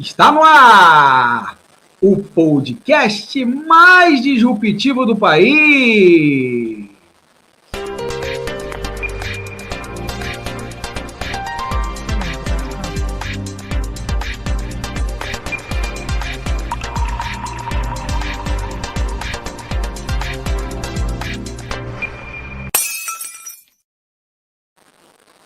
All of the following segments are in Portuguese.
Está no ar o podcast mais disruptivo do país.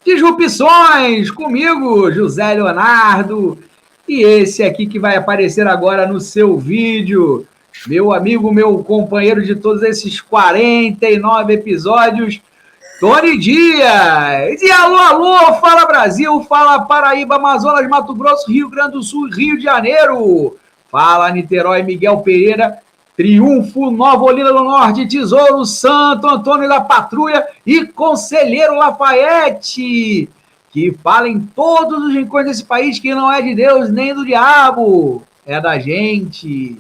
Disrupções, comigo, José Leonardo, e esse aqui que vai aparecer agora no seu vídeo, meu amigo, meu companheiro de todos esses 49 episódios, Tony Dias. E alô, alô, fala Brasil, fala Paraíba, Amazonas, Mato Grosso, Rio Grande do Sul, Rio de Janeiro. Fala Niterói, Miguel Pereira, Triunfo, Nova Olinda do Norte, Tesouro, Santo Antônio da Patrulha e Conselheiro Lafayette, que fala em todos os rincões desse país que não é de Deus nem do diabo, é da gente.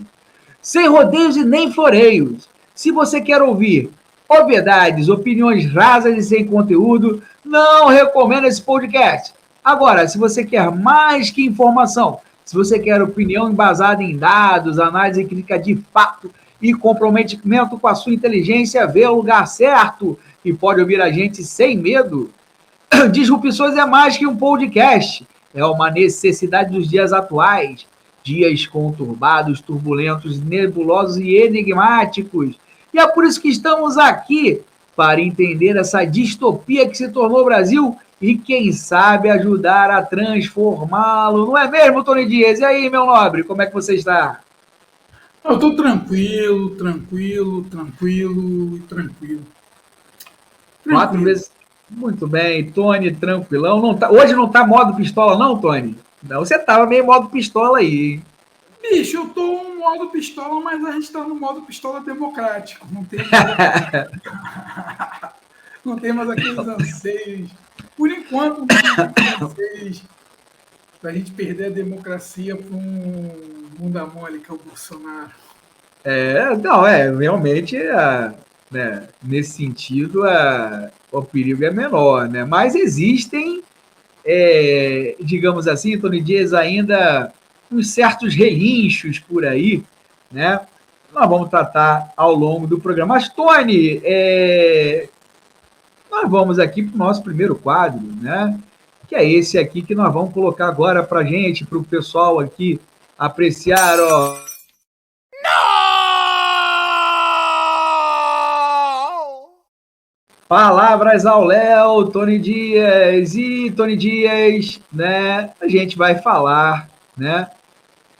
Sem rodeios e nem floreios. Se você quer ouvir obviedades, opiniões rasas e sem conteúdo, não recomendo esse podcast. Agora, se você quer mais que informação, se você quer opinião embasada em dados, análise crítica de fato e comprometimento com a sua inteligência, vê o lugar certo e pode ouvir a gente sem medo. Disrupções é mais que um podcast, é uma necessidade dos dias atuais, dias conturbados, turbulentos, nebulosos e enigmáticos. E é por isso que estamos aqui, para entender essa distopia que se tornou o Brasil e, quem sabe, ajudar a transformá-lo. Não é mesmo, Tony Dias? E aí, meu nobre, como é que você está? Eu estou tranquilo. 4 vezes. Muito bem, Tony, tranquilão. Não tá... Hoje não tá modo pistola, não, Tony? Não, você tava meio modo pistola aí, hein? Bicho, eu tô no modo pistola, mas a gente tá no modo pistola democrático. Não tem mais aqueles anseios. Por enquanto, não tem aqueles anseios da gente perder a democracia para um bunda mole que é o Bolsonaro. Realmente, né, nesse sentido, o perigo é menor, né? Mas existem, digamos assim, Tony Dias, ainda uns certos relinchos por aí, né? Nós vamos tratar ao longo do programa. Mas, Tony, nós vamos aqui para o nosso primeiro quadro, né? Que é esse aqui que nós vamos colocar agora para a gente, para o pessoal aqui apreciar, ó. Palavras ao Léo, Tony Dias. E Tony Dias, né? A gente vai falar, né?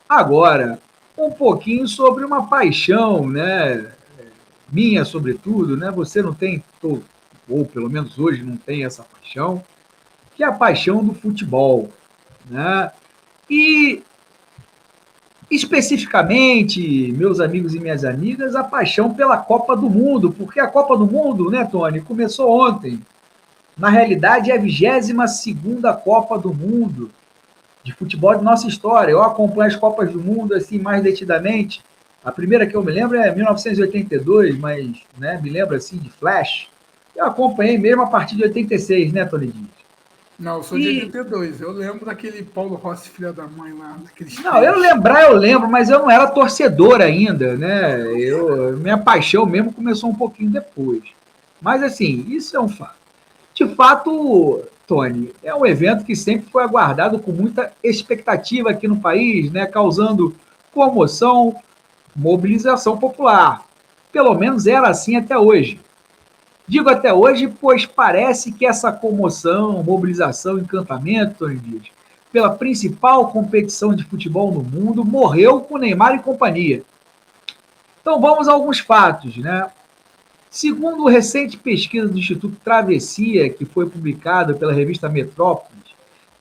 Agora, um pouquinho sobre uma paixão, né? Minha, sobretudo, né? Você não tem, ou pelo menos hoje não tem essa paixão, que é a paixão do futebol, né? E especificamente, meus amigos e minhas amigas, a paixão pela Copa do Mundo, porque a Copa do Mundo, né, Tony, começou ontem. Na realidade, é a 22ª Copa do Mundo de futebol de nossa história. Eu acompanho as Copas do Mundo assim mais detidamente. A primeira que eu me lembro é 1982, mas, né, me lembro assim de flash. Eu acompanhei mesmo a partir de 86, né, Tony Dias? Não, eu sou de 82. Eu lembro daquele Paulo Rossi, filha da mãe lá. Não, eu lembro, mas eu não era torcedor ainda, né? Minha paixão mesmo começou um pouquinho depois. Mas, assim, isso é um fato. De fato, Tony, é um evento que sempre foi aguardado com muita expectativa aqui no país, né? Causando comoção, mobilização popular. Pelo menos era assim até hoje. Digo até hoje, pois parece que essa comoção, mobilização, encantamento, Tony Dias, pela principal competição de futebol no mundo, morreu com Neymar e companhia. Então vamos a alguns fatos, né? Segundo recente pesquisa do Instituto Travessia, que foi publicada pela revista Metrópolis,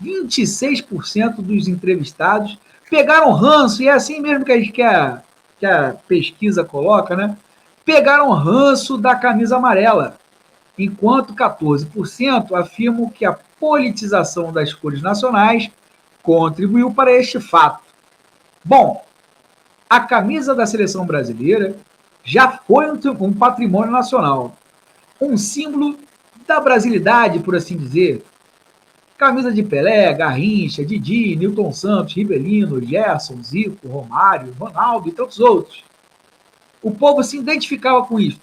26% dos entrevistados pegaram ranço, e é assim mesmo que a pesquisa coloca, né? Pegaram ranço da camisa amarela, enquanto 14% afirmam que a politização das cores nacionais contribuiu para este fato. Bom, a camisa da seleção brasileira já foi um patrimônio nacional, um símbolo da brasilidade, por assim dizer. Camisa de Pelé, Garrincha, Didi, Nilton Santos, Rivelino, Gerson, Zico, Romário, Ronaldo e tantos outros. O povo se identificava com isso,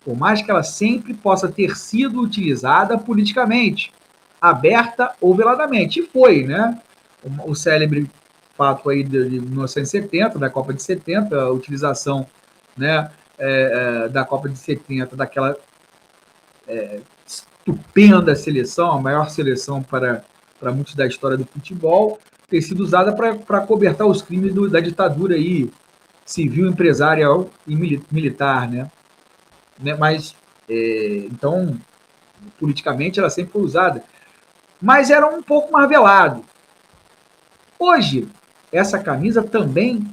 por mais que ela sempre possa ter sido utilizada politicamente, aberta ou veladamente. E foi, né? O célebre fato aí de 1970, da Copa de 70, a utilização, né, da Copa de 70, daquela estupenda seleção, a maior seleção para muitos da história do futebol, ter sido usada para cobertar os crimes da ditadura aí, civil, empresarial e militar, né? Mas, então, politicamente, ela sempre foi usada. Mas era um pouco mais velado. Hoje, essa camisa também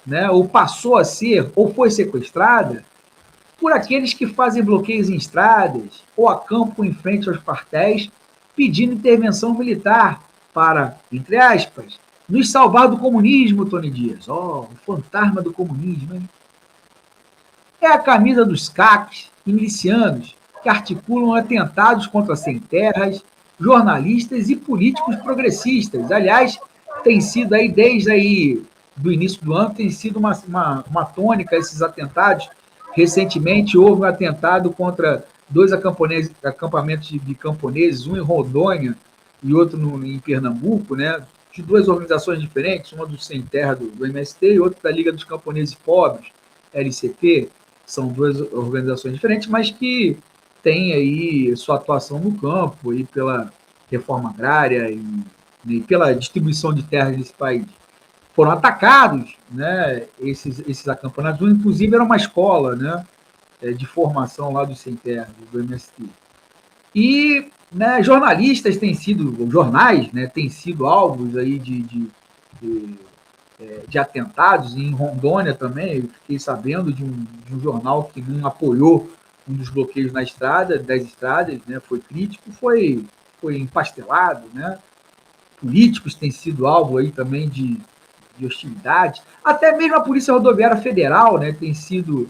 né, ou passou a ser, ou foi sequestrada por aqueles que fazem bloqueios em estradas ou acampam em frente aos quartéis pedindo intervenção militar para, entre aspas, nos salvar do comunismo, Tony Dias. O fantasma do comunismo, hein? É a camisa dos CACs e milicianos que articulam atentados contra sem-terras, jornalistas e políticos progressistas. Aliás, tem sido aí, desde aí do início do ano, tem sido uma tônica esses atentados. Recentemente houve um atentado contra 2 acampamentos de camponeses, um em Rondônia e outro em Pernambuco, né, de 2 organizações diferentes, uma do Sem Terra do MST e outra da Liga dos Camponeses Pobres, LCP. São 2 organizações diferentes, mas que têm aí sua atuação no campo e pela reforma agrária e pela distribuição de terras nesse país. Foram atacados, né, esses acampamentos, inclusive era uma escola, né, de formação lá do Sem Terra, do MST. E, né, jornalistas têm sido, jornais, né, têm sido alvos aí de atentados, e em Rondônia também, eu fiquei sabendo de um jornal que não apoiou um dos bloqueios das estradas, né, foi crítico, foi empastelado, né, políticos têm sido alvo aí também de hostilidade, até mesmo a Polícia Rodoviária Federal, né, tem sido,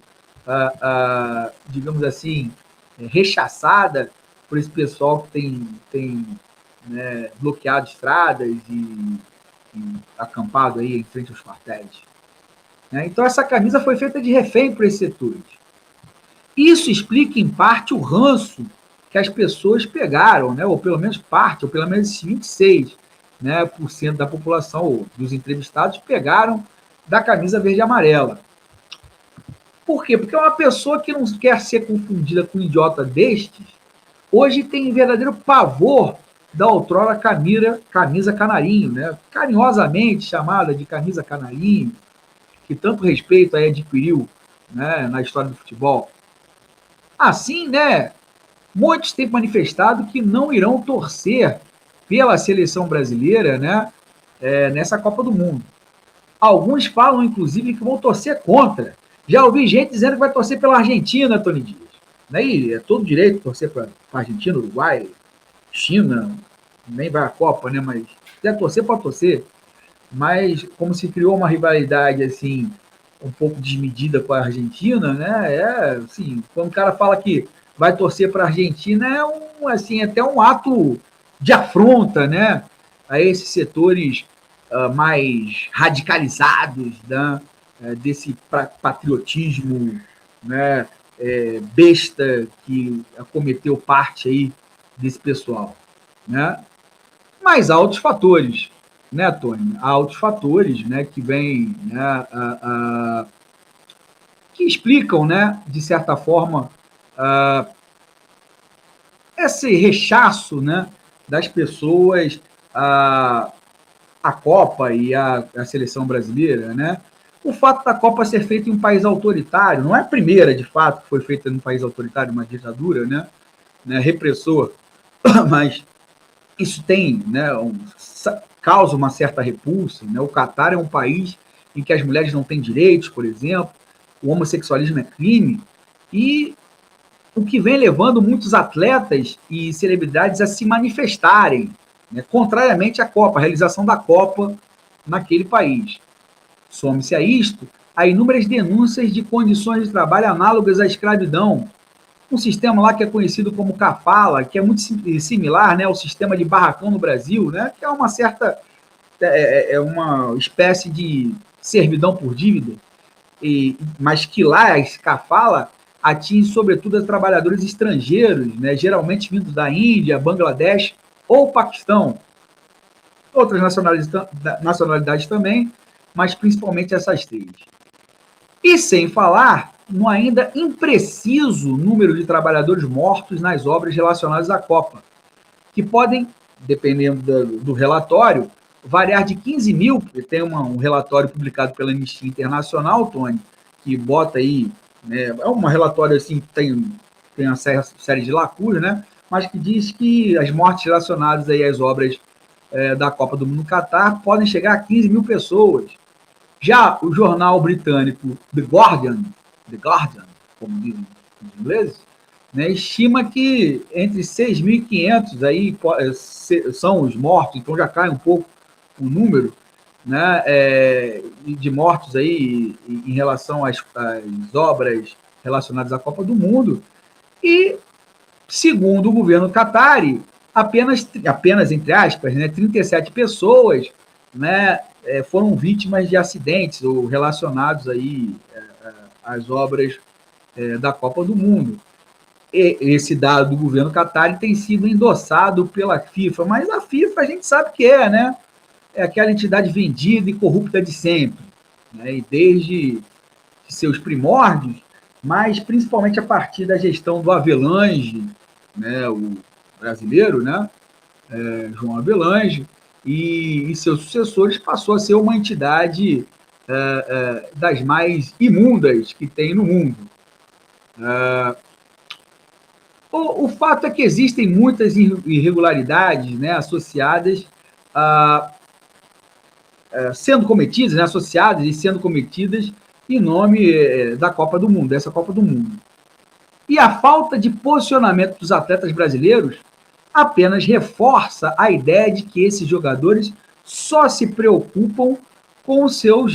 digamos assim, rechaçada por esse pessoal que tem né, bloqueado estradas e acampado aí em frente aos quartéis. Né? Então, essa camisa foi feita de refém para esses setores. Isso explica, em parte, o ranço que as pessoas pegaram, né? Ou pelo menos parte, ou pelo menos 26%, né, por cento da população, ou dos entrevistados, pegaram da camisa verde e amarela. Por quê? Porque é uma pessoa que não quer ser confundida com um idiota destes, hoje tem verdadeiro pavor da outrora camisa canarinho, né? Carinhosamente chamada de camisa canarinho, que tanto respeito aí adquiriu, né, na história do futebol. Assim, né, muitos têm manifestado que não irão torcer pela seleção brasileira, né, nessa Copa do Mundo. Alguns falam, inclusive, que vão torcer contra. Já ouvi gente dizendo que vai torcer pela Argentina, Tony Dias. Daí é todo direito torcer para a Argentina, Uruguai, China, nem vai à Copa, né? Mas se quiser torcer, pode torcer. Mas como se criou uma rivalidade assim, um pouco desmedida com a Argentina, né? Assim, quando o cara fala que vai torcer para a Argentina, assim, até um ato de afronta, né? A esses setores mais radicalizados, né? Desse patriotismo, né? Besta que acometeu parte aí desse pessoal, né? Mas há outros fatores, né, Tony? Há outros fatores, né, que vêm, né, que explicam, né, de certa forma, esse rechaço, né, das pessoas à Copa e à seleção brasileira, né? O fato da Copa ser feita em um país autoritário, não é a primeira, de fato, que foi feita em um país autoritário, uma ditadura, né, repressor, mas isso tem, né, causa uma certa repulsa, né? O Catar é um país em que as mulheres não têm direitos, por exemplo, o homossexualismo é crime, e o que vem levando muitos atletas e celebridades a se manifestarem, né, contrariamente à Copa, à realização da Copa naquele país. Some-se a isto a inúmeras denúncias de condições de trabalho análogas à escravidão, um sistema lá que é conhecido como Kafala, que é muito similar, né, ao sistema de barracão no Brasil, né, que é uma certa é uma espécie de servidão por dívida, mas que lá esse Kafala atinge sobretudo os trabalhadores estrangeiros, né, geralmente vindos da Índia, Bangladesh ou Paquistão, outras nacionalidades também, mas principalmente essas três. E sem falar no ainda impreciso número de trabalhadores mortos nas obras relacionadas à Copa, que podem, dependendo do relatório, variar de 15 mil, porque tem um relatório publicado pela Anistia Internacional, Tony, que bota aí, né, é um relatório assim, que tem uma série de lacunas, né, mas que diz que as mortes relacionadas aí às obras da Copa do Mundo no Catar podem chegar a 15 mil pessoas. Já o jornal britânico The Guardian, como dizem os ingleses, né, estima que entre 6.500 aí são os mortos, então já cai um pouco o número, né, de mortos aí em relação às obras relacionadas à Copa do Mundo. E, segundo o governo qatari, apenas entre aspas, né, 37 pessoas, né, foram vítimas de acidentes ou relacionados aí às obras da Copa do Mundo. Esse dado do governo qatari tem sido endossado pela FIFA, mas a FIFA a gente sabe que né? É aquela entidade vendida e corrupta de sempre, né? E desde seus primórdios, mas principalmente a partir da gestão do Avelange, né? O brasileiro, né? João Avelange, e seus sucessores passou a ser uma entidade das mais imundas que tem no mundo. O fato é que existem muitas irregularidades, né, associadas sendo cometidas, né, associadas e sendo cometidas em nome da Copa do Mundo, dessa Copa do Mundo. E a falta de posicionamento dos atletas brasileiros apenas reforça a ideia de que esses jogadores só se preocupam com os seus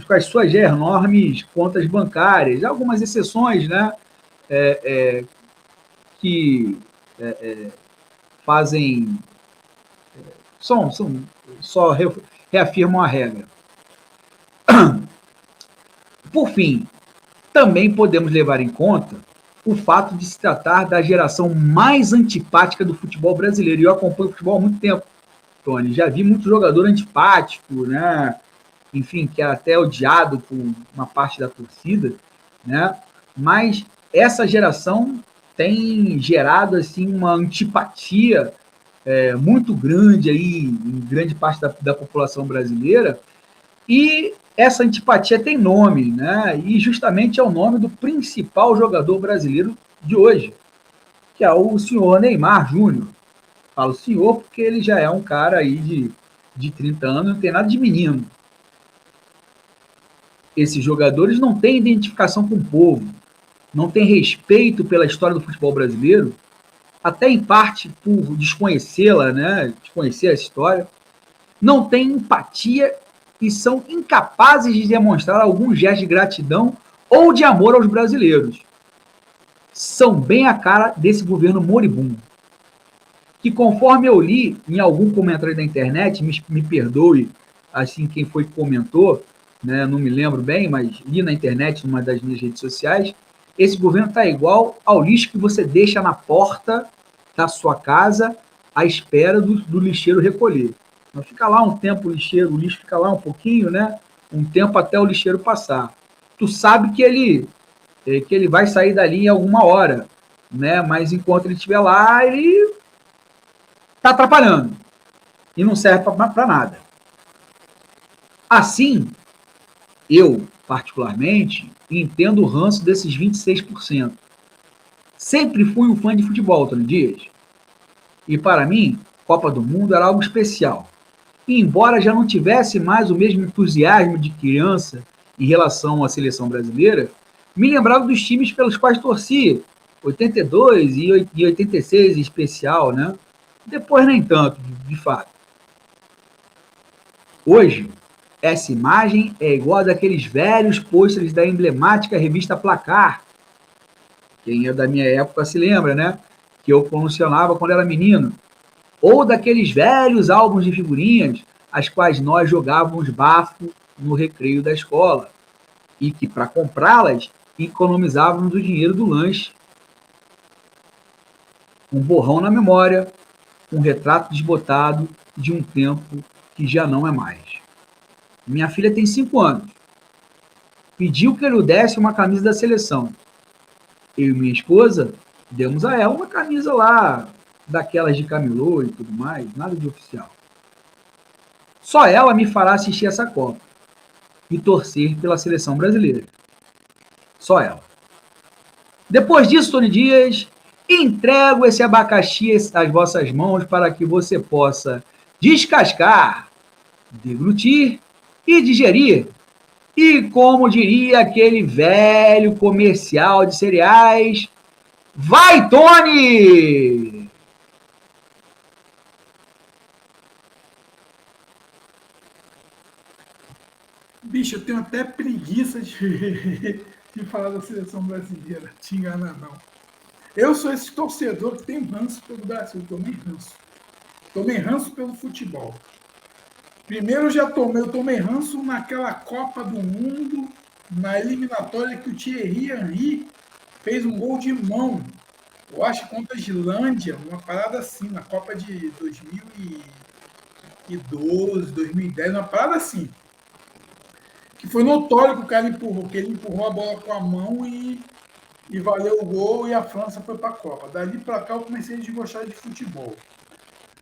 com as suas já enormes contas bancárias. Há algumas exceções, né, que fazem só reafirmam a regra. Por fim, também podemos levar em conta o fato de se tratar da geração mais antipática do futebol brasileiro. E eu acompanho o futebol há muito tempo, Tony. Já vi muito jogador antipático, né? Enfim, que é até odiado por uma parte da torcida, né? Mas essa geração tem gerado assim uma antipatia muito grande aí em grande parte da população brasileira, e essa antipatia tem nome, né? E justamente é o nome do principal jogador brasileiro de hoje, que é o senhor Neymar Júnior. Falo senhor porque ele já é um cara aí de 30 anos, não tem nada de menino. Esses jogadores não têm identificação com o povo, não têm respeito pela história do futebol brasileiro, até em parte por desconhecê-la, né? Desconhecer a história, não têm empatia e são incapazes de demonstrar algum gesto de gratidão ou de amor aos brasileiros. São bem a cara desse governo moribundo, que conforme eu li em algum comentário da internet, me perdoe assim quem foi que comentou, né, não me lembro bem, mas li na internet, numa das minhas redes sociais, esse governo está igual ao lixo que você deixa na porta da sua casa à espera do lixeiro recolher. Mas fica lá um tempo o lixo fica lá um pouquinho, né? Um tempo até o lixeiro passar. Tu sabe que ele vai sair dali em alguma hora, né? Mas enquanto ele estiver lá, ele está atrapalhando e não serve para nada. Assim, eu, particularmente, entendo o ranço desses 26%. Sempre fui um fã de futebol, Tony Dias. E para mim, Copa do Mundo era algo especial. E embora já não tivesse mais o mesmo entusiasmo de criança em relação à seleção brasileira, me lembrava dos times pelos quais torcia, 82 e 86 em especial, né? Depois nem tanto, de fato. Hoje, essa imagem é igual a daqueles velhos pôsteres da emblemática revista Placar, Quem é da minha época se lembra, né? Que eu colecionava quando era menino. Ou daqueles velhos álbuns de figurinhas, as quais nós jogávamos bafo no recreio da escola. E que, para comprá-las, economizávamos o dinheiro do lanche. Um borrão na memória, um retrato desbotado de um tempo que já não é mais. Minha filha tem 5 anos. Pediu que eu lhe desse uma camisa da seleção. Eu e minha esposa demos a ela uma camisa lá, daquelas de camelô e tudo mais, nada de oficial. Só ela me fará assistir essa Copa e torcer pela seleção brasileira. Só ela. Depois disso, Tony Dias, entrego esse abacaxi às vossas mãos para que você possa descascar, deglutir e digerir. E como diria aquele velho comercial de cereais, vai, Tony! Bicho, eu tenho até preguiça de falar da seleção brasileira. Te enganar, não. Eu sou esse torcedor que tem ranço pelo Brasil. Tomei ranço. Tomei ranço pelo futebol. Primeiro eu tomei ranço naquela Copa do Mundo, na eliminatória que o Thierry Henry fez um gol de mão. Eu acho contra a Islândia, uma parada assim, na Copa de 2012, 2010, uma parada assim. Que foi notório que o cara empurrou, que ele empurrou a bola com a mão e valeu o gol e a França foi para a Copa. Dali para cá eu comecei a desgostar de futebol.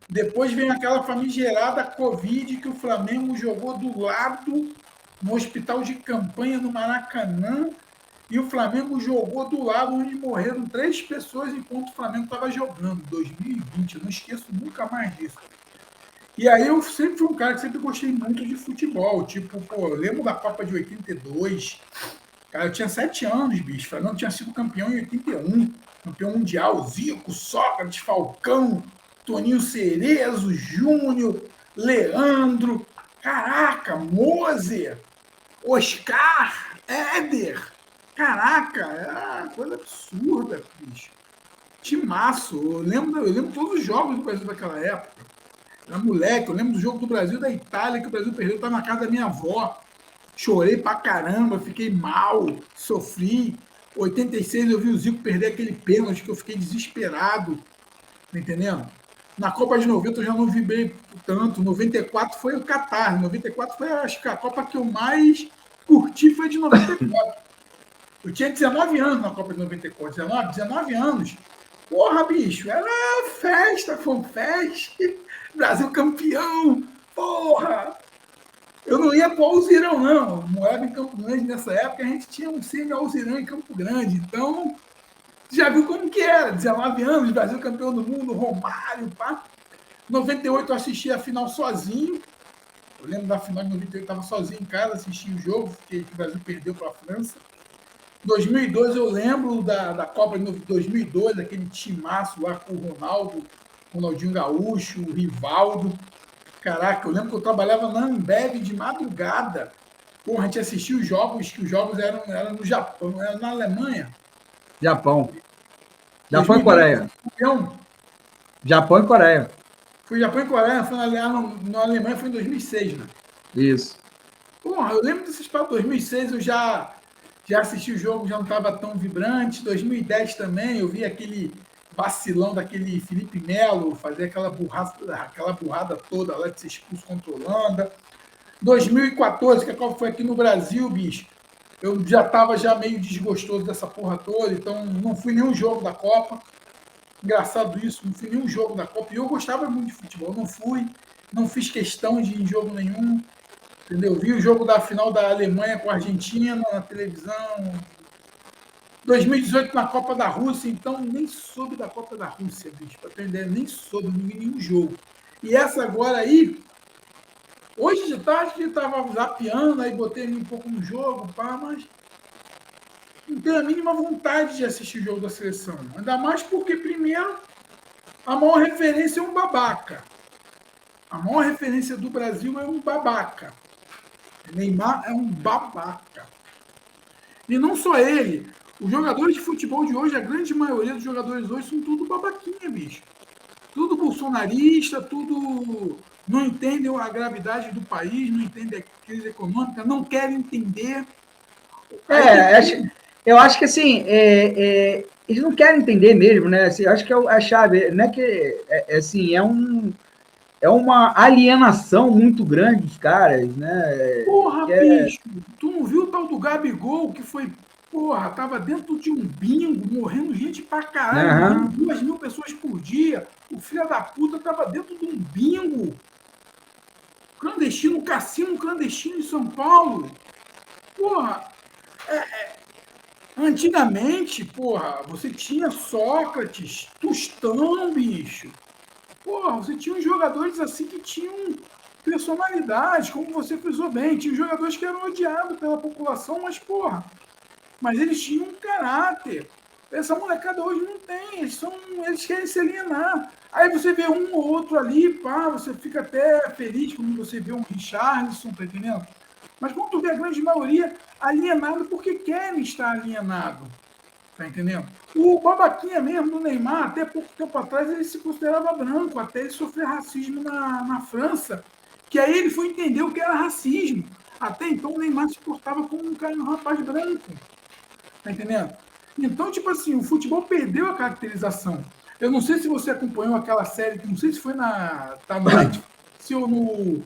Depois vem aquela famigerada Covid que o Flamengo jogou do lado no hospital de campanha no Maracanã e o Flamengo jogou do lado onde morreram 3 pessoas enquanto o Flamengo estava jogando, 2020. Eu não esqueço nunca mais disso. E aí eu sempre fui um cara que sempre gostei muito de futebol. Tipo, pô, eu lembro da Copa de 82. Cara, eu tinha 7 anos, bicho. O Flamengo tinha sido campeão em 81. Campeão mundial. Zico, Sócrates, Falcão, Toninho Cerezo, Júnior, Leandro. Caraca, Moser, Oscar, Éder. Caraca, é uma coisa absurda, bicho. Timaço. Eu lembro todos os jogos do Brasil daquela época. Era moleque, eu lembro do jogo do Brasil da Itália, que o Brasil perdeu, estava na casa da minha avó. Chorei pra caramba, fiquei mal, sofri. 86 eu vi o Zico perder aquele pênalti que eu fiquei desesperado, tá entendendo? Na Copa de 90 eu já não vibrei tanto. 94 foi o Catar. 94 foi, acho que a Copa que eu mais curti foi de 94. Eu tinha 19 anos na Copa de 94. 19 anos. Porra, bicho, era festa, foi festa. Brasil campeão, porra! Eu não ia para o Alzirão, não. Morava em Campo Grande nessa época, a gente tinha um semi-Alzirão em Campo Grande. Então, já viu como que era? 19 anos, Brasil campeão do mundo, Romário, pá. 98 eu assisti a final sozinho. Eu lembro da final de 98, eu estava sozinho em casa, assisti o jogo, que o Brasil perdeu para a França. 2002 eu lembro da Copa de 2002, aquele timaço lá com o Ronaldo, Ronaldinho Gaúcho, o Rivaldo. Caraca, eu lembro que eu trabalhava na Ambev de madrugada. Porra, a gente assistia os jogos, que os jogos eram no Japão, era na Alemanha. Japão. Japão e Coreia. Campeão. Japão e Coreia. Foi Japão e Coreia, foi na Alemanha foi em 2006, né? Isso. Porra, eu lembro desses para 2006, eu já assisti o jogo, já não estava tão vibrante. 2010 também, eu vi aquele vacilão daquele Felipe Melo fazer aquela burrada toda lá de ser expulso contra a Holanda. 2014, que a Copa foi aqui no Brasil, bicho. Eu já estava já meio desgostoso dessa porra toda, então não fui nenhum jogo da Copa. Engraçado isso, não fui nenhum jogo da Copa. E eu gostava muito de futebol, não fui, não fiz questão de ir em jogo nenhum. Entendeu? Vi o jogo da final da Alemanha com a Argentina na televisão. 2018 na Copa da Rússia, então nem soube da Copa da Rússia, bicho, para ter ideia, nem soube, não vi nenhum jogo. E essa agora aí, hoje de tarde que estava zapeando, aí botei um pouco no jogo, pá, mas não tenho a mínima vontade de assistir o jogo da seleção. Ainda mais porque, primeiro, a maior referência é um babaca. A maior referência do Brasil é um babaca. Neymar é um babaca. E não só ele. Os jogadores de futebol de hoje, a grande maioria dos jogadores hoje são tudo babaquinha, bicho. Tudo bolsonarista, tudo não entendem a gravidade do país, não entendem a crise econômica, não querem entender. Eu acho que assim, eles não querem entender mesmo, né? Assim, eu acho que é a chave, não é que assim, é uma alienação muito grande dos caras, né? Porra, Que é, bicho, tu não viu o tal do Gabigol que foi, porra, tava dentro de um bingo, morrendo gente pra caralho, morrendo uhum. 2.000 pessoas por dia. O filho da puta tava dentro de um bingo clandestino, um cassino clandestino em São Paulo. Porra, antigamente, porra, você tinha Sócrates, Tostão, bicho. Porra, você tinha uns jogadores assim que tinham personalidade, como você frisou bem. Tinha jogadores que eram odiados pela população, mas eles tinham um caráter. Essa molecada hoje não tem, eles querem se alienar. Aí você vê um ou outro ali, pá, você fica até feliz quando você vê um Richarlison, tá entendendo? Mas quando tu vê a grande maioria alienado porque querem estar alienado, tá entendendo? O babaquinha mesmo do Neymar, até pouco tempo atrás, ele se considerava branco, até ele sofrer racismo na França, que aí ele foi entender o que era racismo. Até então o Neymar se portava como um rapaz branco. Tá entendendo? Então, tipo assim, o futebol perdeu a caracterização. Eu não sei se você acompanhou aquela série, não sei se foi tá no Netflix no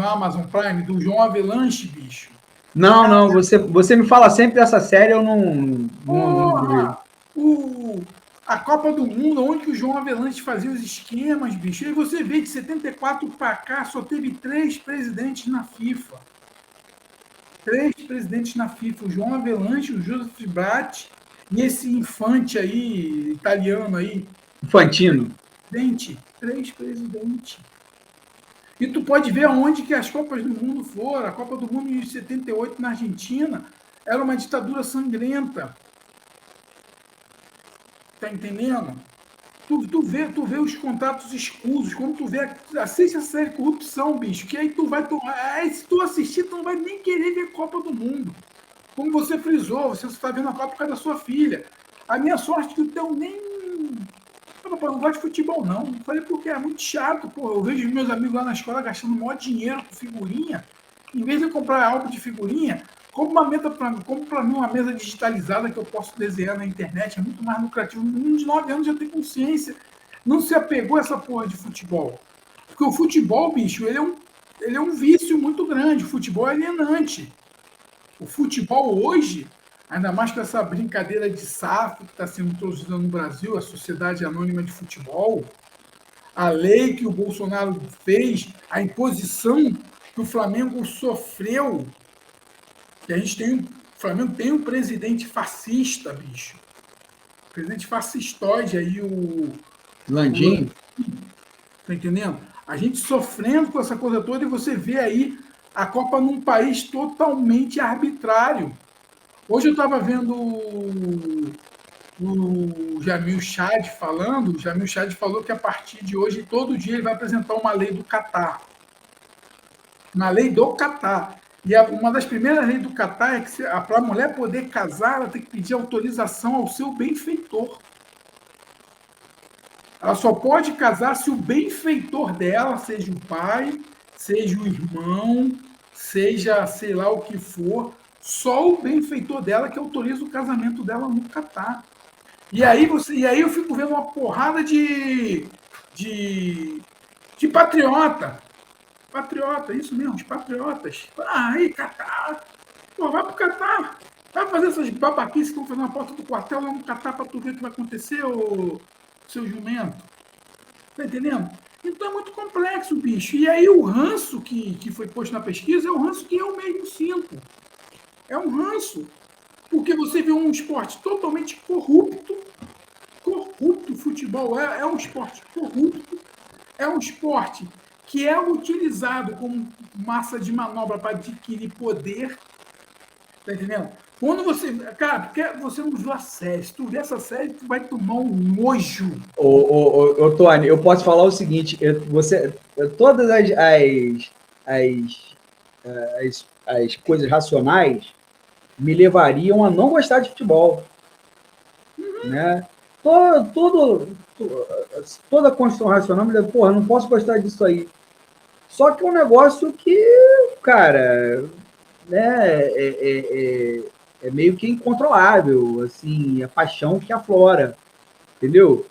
Amazon Prime, do João Avelanche, bicho. Não, você me fala sempre dessa série, eu não vejo. Porra! O, a Copa do Mundo, onde o João Avelanche fazia os esquemas, bicho. E você vê de 74 para cá, só teve 3 presidentes na FIFA. 3 presidentes na FIFA, o João Avelanche, o Joseph Bratti e esse infante aí, italiano aí. Infantino. 3 presidentes. E tu pode ver aonde que as Copas do Mundo foram. A Copa do Mundo de 78 na Argentina era uma ditadura sangrenta. Tá entendendo? Tu vê os contratos escusos, quando tu vê, assiste a série Corrupção, bicho, que aí tu vai tomar. Aí se tu assistir, tu não vai nem querer ver Copa do Mundo. Como você frisou, você está vendo a Copa por causa da sua filha. A minha sorte é que o teu nem. Papai, não gosto de futebol, não. Eu falei, porque é muito chato, pô. Eu vejo meus amigos lá na escola gastando o maior dinheiro com figurinha. Em vez de comprar álbum de figurinha, compro para mim uma mesa digitalizada que eu posso desenhar na internet. É muito mais lucrativo. Um menino de 9 anos já tem consciência. Não se apegou a essa porra de futebol. Porque o futebol, bicho, ele é um vício muito grande. O futebol é alienante. O futebol hoje, ainda mais com essa brincadeira de SAF que está sendo introduzida no Brasil, a Sociedade Anônima de Futebol, a lei que o Bolsonaro fez, a imposição que o Flamengo sofreu, que a gente tem o Flamengo tem um presidente fascista, bicho. Presidente fascistoide aí, Landim. tá entendendo? A gente sofrendo com essa coisa toda e você vê aí a Copa num país totalmente arbitrário. Hoje eu estava vendo o Jamil Chad falando, o Jamil Chad falou que a partir de hoje, todo dia, ele vai apresentar uma lei do Catar. Uma lei do Catar. E uma das primeiras leis do Catar é que para a mulher poder casar, ela tem que pedir autorização ao seu benfeitor. Ela só pode casar se o benfeitor dela, seja o pai, seja o irmão, seja sei lá o que for, só o benfeitor dela que autoriza o casamento dela no Catar. E aí eu fico vendo uma porrada de patriota. Patriota, isso mesmo, os patriotas. Ah, aí, Catar. Pô, vai pro Catar. Vai fazer essas babaquices que estão fazendo na porta do quartel lá no Catar pra tu ver o que vai acontecer, ô seu jumento. Tá entendendo? Então é muito complexo, bicho. E aí o ranço que foi posto na pesquisa é o ranço que eu mesmo sinto. É um ranço. Porque você vê um esporte totalmente corrupto. Corrupto, o futebol é um esporte corrupto. É um esporte que é utilizado como massa de manobra para adquirir poder. Tá entendendo? Quando você. Cara, porque você não viu a série. Se tu ver essa série, tu vai tomar um nojo. Tony, eu posso falar o seguinte: todas as coisas racionais, me levariam a não gostar de futebol. Né? Toda a construção racional me diz, porra, não posso gostar disso aí. Só que é um negócio que, cara, né, é meio que incontrolável, assim, a paixão que aflora, entendeu?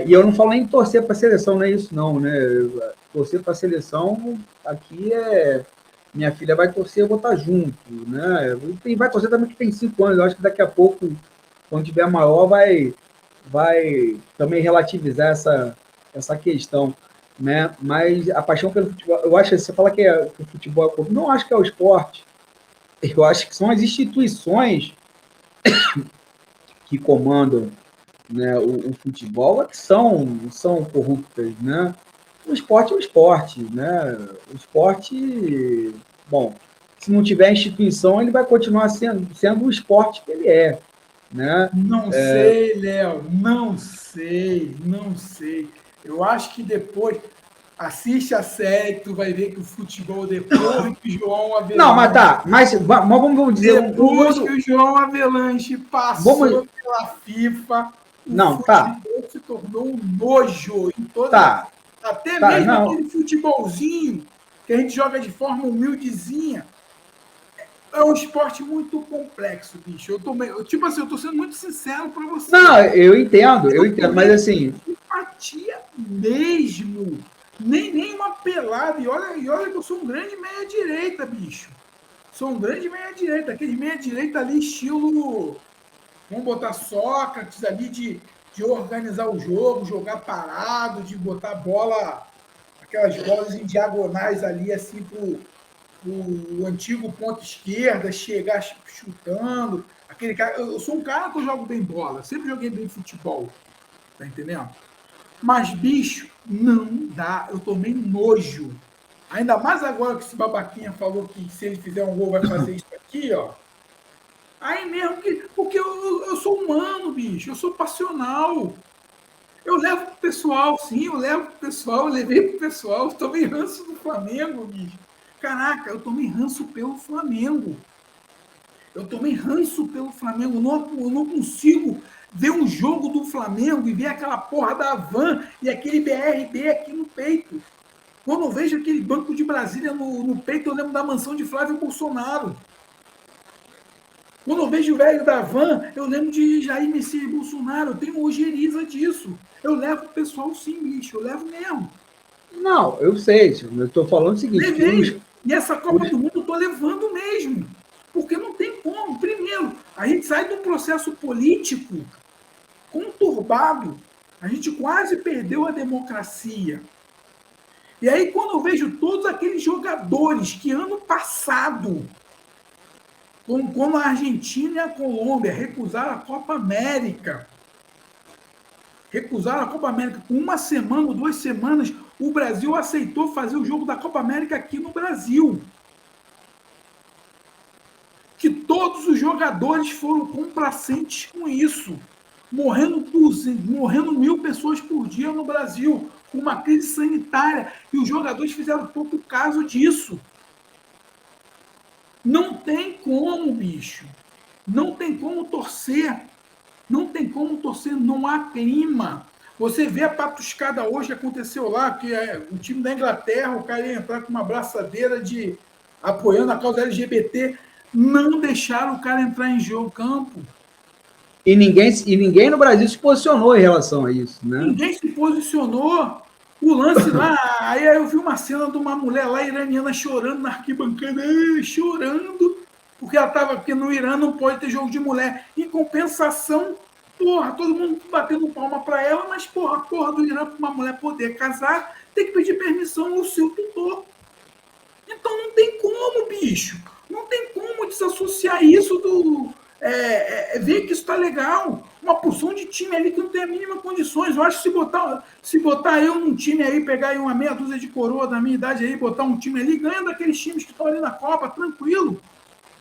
E eu não falo nem em torcer para a seleção, não é isso não, né? Torcer para a seleção aqui minha filha vai torcer, eu vou estar junto, né? E vai torcer também que tem 5 anos, eu acho que daqui a pouco, quando tiver maior, vai também relativizar essa questão, né? Mas a paixão pelo futebol, eu acho que você fala que o futebol é, não acho que é o esporte, eu acho que são as instituições que comandam, né, o futebol que são corruptas, né? O esporte é o esporte, né? O esporte, bom, se não tiver instituição, ele vai continuar sendo o esporte que ele é, né? Não sei, Léo, não sei, não sei. Eu acho que depois assiste a série, tu vai ver que o futebol depois que o João Não, mas Avelange, tá, mas vamos dizer depois que o João Avelange vamos, passou pela FIFA, o não, tá, futebol se tornou um nojo em todas as, tá, até tá, mesmo não, aquele futebolzinho que a gente joga de forma humildezinha. É um esporte muito complexo, bicho. Tipo assim, eu tô sendo muito sincero para você. não, eu entendo, mas assim, Simpatia mesmo. Nem uma pelada. E olha que eu sou um grande meia-direita, bicho. Sou um grande meia-direita. Aquele meia-direita ali, estilo. Vamos botar Sócrates ali de organizar o jogo, jogar parado, de botar bola, aquelas bolas em diagonais ali, assim, o antigo ponto esquerda, chegar chutando. Aquele cara, eu sou um cara que eu jogo bem bola, sempre joguei bem futebol, tá entendendo? Mas, bicho, não dá. Eu tomei nojo. Ainda mais agora que esse babaquinha falou que se ele fizer um gol vai fazer isso aqui, ó. Aí mesmo que. Porque eu sou humano, bicho. Eu sou passional. Eu levo pro pessoal, sim, eu levo pro pessoal, eu levei pro pessoal. Eu tomei ranço do Flamengo, bicho. Caraca, eu tomei ranço pelo Flamengo. Eu tomei ranço pelo Flamengo. Eu não consigo ver um jogo do Flamengo e ver aquela porra da van e aquele BRB aqui no peito. Quando eu vejo aquele Banco de Brasília no peito, eu lembro da mansão de Flávio Bolsonaro. Quando eu vejo o velho da van, eu lembro de Jair Messias Bolsonaro. Eu tenho ojeriza disso. Eu levo o pessoal sim, bicho. Eu levo mesmo. não, eu sei, eu estou falando o seguinte, que Levei. E essa Copa do Mundo eu estou levando mesmo. Porque não tem como. Primeiro, a gente sai de um processo político conturbado. A gente quase perdeu a democracia. E aí, quando eu vejo todos aqueles jogadores que ano passado, como a Argentina e a Colômbia, recusaram a Copa América, com uma semana ou 2 semanas, o Brasil aceitou fazer o jogo da Copa América aqui no Brasil. Que todos os jogadores foram complacentes com isso. Morrendo 1.000 pessoas por dia no Brasil, com uma crise sanitária, e os jogadores fizeram pouco caso disso. Não tem como, bicho. Não tem como torcer. Não tem como torcer, não há clima. Você vê a patuscada hoje que aconteceu lá, que o time da Inglaterra, o cara ia entrar com uma braçadeira de apoiando a causa LGBT, não deixaram o cara entrar em jogo campo. e ninguém no Brasil se posicionou em relação a isso, né? Ninguém se posicionou. O lance lá, aí eu vi uma cena de uma mulher lá iraniana chorando na arquibancada, chorando, porque no Irã não pode ter jogo de mulher. Em compensação, porra, todo mundo batendo palma para ela, mas porra, a porra do Irã para uma mulher poder casar, tem que pedir permissão ao seu tutor. Então não tem como, bicho. Não tem como desassociar isso do. Ver que isso está legal. Uma porção de time ali que não tem a mínima condições. Eu acho que se botar eu num time aí, pegar aí uma meia dúzia de coroa da minha idade aí, botar um time ali, ganha daqueles times que estão ali na Copa, tranquilo.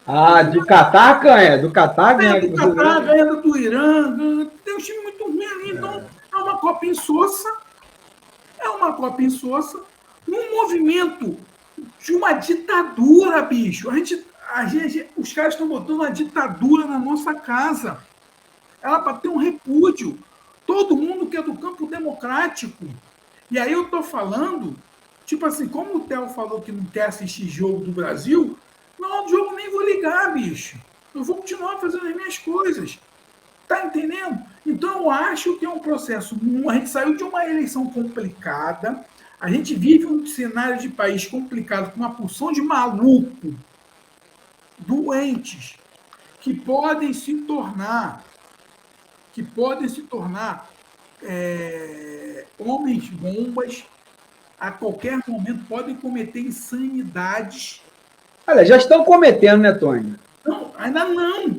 Ah, do Catar ganha, do Catar Ganha ganha. do Catar, ganha do Irã, tem um time muito ruim ali, então é uma Copa insossa. É uma Copa insossa. Num movimento de uma ditadura, bicho. os caras estão botando a ditadura na nossa casa. Ela para ter um repúdio. Todo mundo que é do campo democrático. E aí eu estou falando, tipo assim, como o Theo falou que não quer assistir jogo do Brasil, não, o jogo nem vou ligar, bicho. Eu vou continuar fazendo as minhas coisas. Tá entendendo? Então eu acho que é um processo. A gente saiu de uma eleição complicada, a gente vive um cenário de país complicado com uma porção de maluco, doentes, que podem se tornar homens bombas, a qualquer momento podem cometer insanidades. Olha, já estão cometendo, né, Tony? Não, ainda não.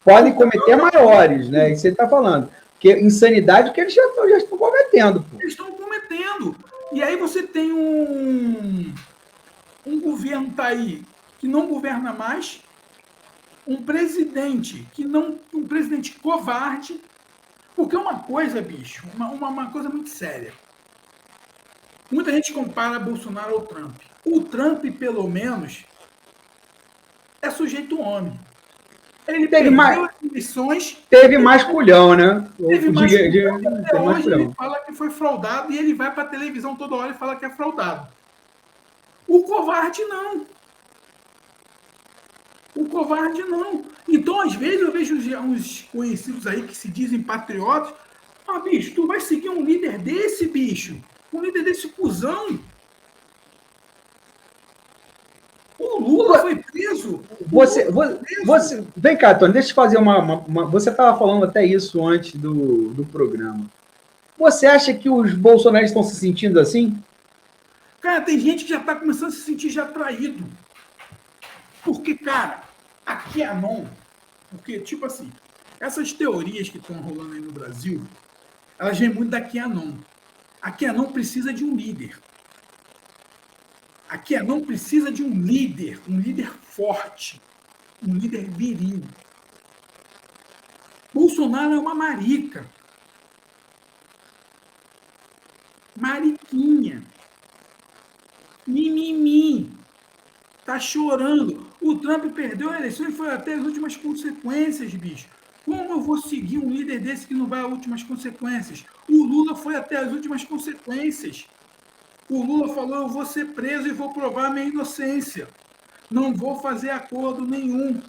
Podem cometer maiores, né? Isso você está falando. Porque insanidade que eles já estão cometendo. Pô. Eles estão cometendo. E aí você tem um governo tá aí que não governa mais, um presidente um presidente covarde, porque uma coisa, bicho, uma coisa muito séria. Muita gente compara Bolsonaro ao Trump. O Trump, pelo menos, é sujeito homem. Ele teve mais eleições. Teve mais culhão, né? Teve mais culhão. Até hoje ele fala que foi fraudado e ele vai para a televisão toda hora e fala que é fraudado. O covarde não. O covarde não. Então, às vezes, eu vejo uns conhecidos aí que se dizem patriotas. Ah, bicho, tu vai seguir um líder desse, bicho? Um líder desse cuzão? O Lula foi preso. Você, vem cá, Tony, deixa eu fazer você estava falando até isso antes do programa. Você acha que os bolsonaristas estão se sentindo assim? Cara, tem gente que já está começando a se sentir já traído. Porque, cara, a QAnon, porque, tipo assim, essas teorias que estão rolando aí no Brasil, elas vêm muito da QAnon. A QAnon precisa de um líder. A QAnon precisa de um líder forte, um líder viril. Bolsonaro é uma marica. Mariquinha. Mimimi. Tá chorando. O Trump perdeu a eleição e foi até as últimas consequências, bicho. Como eu vou seguir um líder desse que não vai às últimas consequências? O Lula foi até as últimas consequências. O Lula falou, eu vou ser preso e vou provar minha inocência. Não vou fazer acordo nenhum.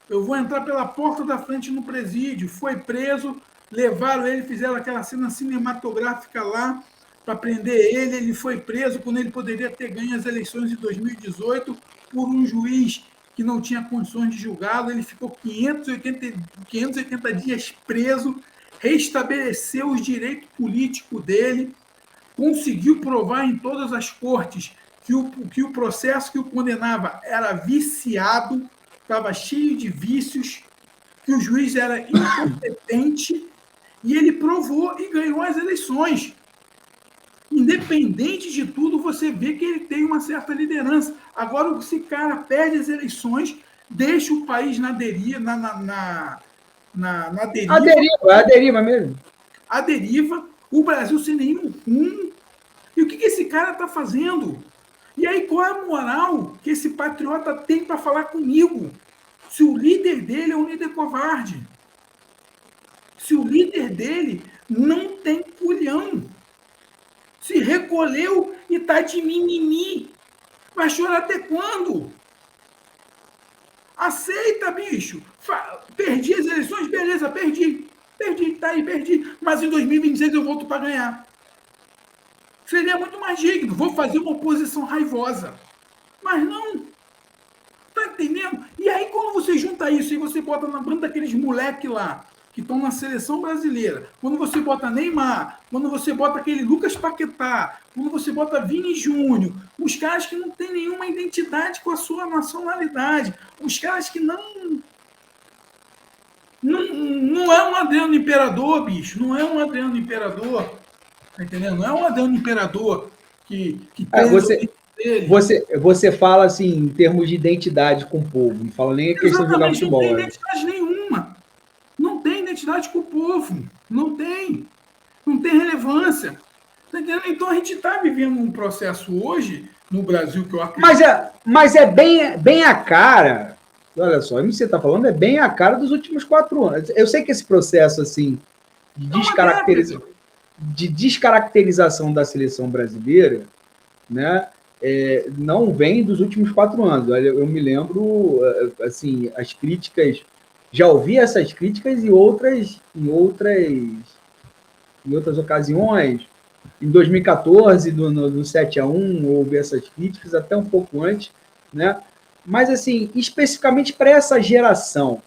Eu vou entrar pela porta da frente no presídio. Foi preso, levaram ele, fizeram aquela cena cinematográfica lá para prender ele. Ele foi preso quando ele poderia ter ganho as eleições de 2018 por um juiz que não tinha condições de julgá-lo. Ele ficou 580 dias preso, restabeleceu os direitos políticos dele, conseguiu provar em todas as cortes que o processo que o condenava era viciado, estava cheio de vícios, que o juiz era incompetente, e ele provou e ganhou as eleições. Independente de tudo, você vê que ele tem uma certa liderança. Agora, esse cara perde as eleições, deixa o país na deriva, na deriva. A deriva mesmo. A deriva, o Brasil sem nenhum rumo. E o que esse cara está fazendo? E aí, qual é a moral que esse patriota tem para falar comigo? Se o líder dele é um líder covarde. Se o líder dele não tem culhão. Se recolheu e está de mimimi. Vai chorar até quando? Aceita, bicho. Perdi as eleições? Beleza, perdi. Perdi, tá aí, perdi. Mas em 2026 eu volto para ganhar. Seria muito mais digno. Vou fazer uma oposição raivosa. Mas não. Tá entendendo? E aí, quando você junta isso e você bota na banda daqueles moleques lá, que estão na seleção brasileira, quando você bota Neymar, quando você bota aquele Lucas Paquetá, quando você bota Vini Júnior, os caras que não têm nenhuma identidade com a sua nacionalidade, os caras que não é um Adriano Imperador, bicho, não é um Adriano Imperador, tá entendendo? Não é um Adriano Imperador que tem você fala assim em termos de identidade com o povo, não fala nem a questão de jogar futebol. Não tem identidade nenhuma. Não tem identidade com o povo. Não tem relevância. Tá entendendo? Então a gente está vivendo um processo hoje, no Brasil, que eu acredito. Mas é bem a cara. Olha só, o que você está falando é bem a cara dos últimos 4 anos. Eu sei que esse processo assim, de descaracterização da seleção brasileira, né, não vem dos últimos 4 anos. Eu me lembro, assim, as críticas, já ouvi essas críticas em outras ocasiões. Em 2014, no 7-1, houve essas críticas, até um pouco antes, né? Mas, assim, especificamente para essa geração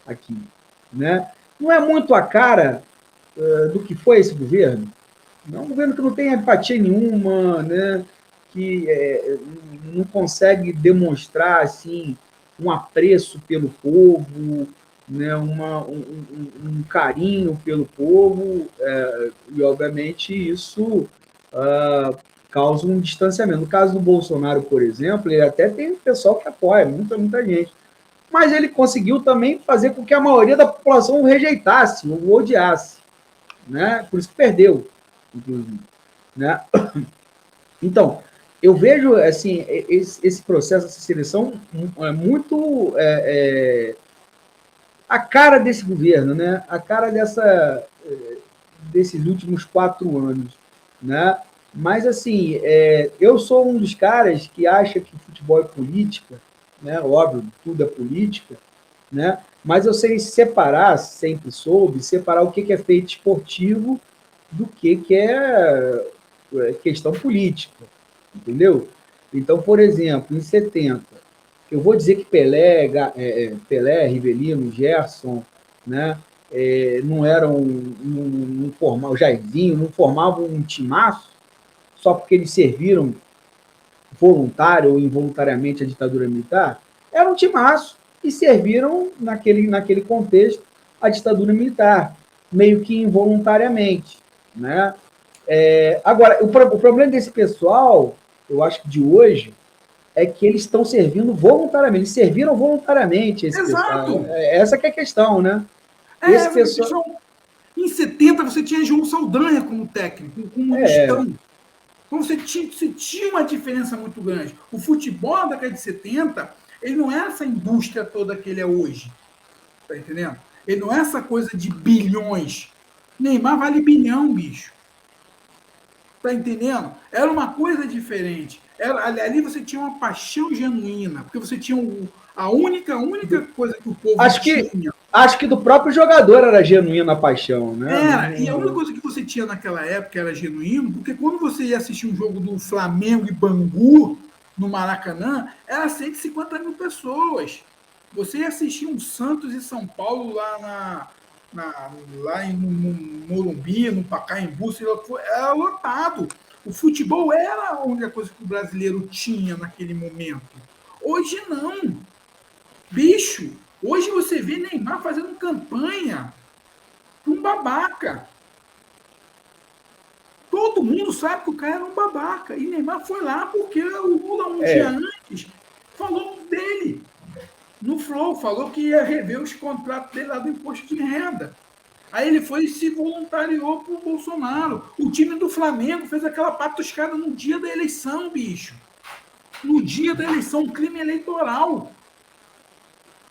aqui, né? Não é muito a cara do que foi esse governo. É um governo que não tem empatia nenhuma, né? Que não consegue demonstrar assim um apreço pelo povo, né? Um carinho pelo povo, e obviamente isso causa um distanciamento. No caso do Bolsonaro, por exemplo, ele até tem pessoal que apoia, muita gente, mas ele conseguiu também fazer com que a maioria da população o rejeitasse, o odiasse, né? Por isso que perdeu, inclusive, né? Então, eu vejo assim esse processo, essa seleção muito a cara desse governo, né? A cara desses últimos 4 anos, né? Mas assim, eu sou um dos caras que acha que futebol é política, né? Óbvio, tudo é política, né? Mas eu sei separar, sempre soube separar o que é feito esportivo do que é questão política, entendeu? Então, por exemplo, em 70, eu vou dizer que Pelé, Rivelino, Gerson, né, não eram, não formavam, Jairzinho, não formavam um timaço só porque eles serviram voluntário ou involuntariamente a ditadura militar, era um timaço e serviram naquele contexto a ditadura militar, meio que involuntariamente, né? Agora, o problema desse pessoal, eu acho que de hoje, é que eles estão servindo voluntariamente, eles serviram voluntariamente esse pessoal. Exato. Essa que é a questão, né? Esse pessoal... Em 70 você tinha João Saldanha como técnico, como gestão. Então você tinha uma diferença muito grande. O futebol da década de 70, ele não é essa indústria toda que ele é hoje. Tá entendendo? Ele não é essa coisa de bilhões. Neymar vale bilhão, bicho. Tá entendendo? Era uma coisa diferente. Ali você tinha uma paixão genuína, porque você tinha a única coisa que o povo tinha. Acho que do próprio jogador era genuína a paixão, né? E a única coisa que você tinha naquela época era genuíno, porque quando você ia assistir um jogo do Flamengo e Bangu, no Maracanã, era 150 mil pessoas. Você ia assistir um Santos e São Paulo lá no Morumbi, no Pacaembu, era lotado. O futebol era a única coisa que o brasileiro tinha naquele momento. Hoje não. Bicho, hoje você vê Neymar fazendo campanha para um babaca. Todo mundo sabe que o cara era um babaca. E Neymar foi lá porque o Lula, dia antes, falou dele. No Flow, falou que ia rever os contratos dele lá do imposto de renda. Aí ele foi e se voluntariou pro Bolsonaro. O time do Flamengo fez aquela patuscada no dia da eleição, bicho. No dia da eleição, um crime eleitoral.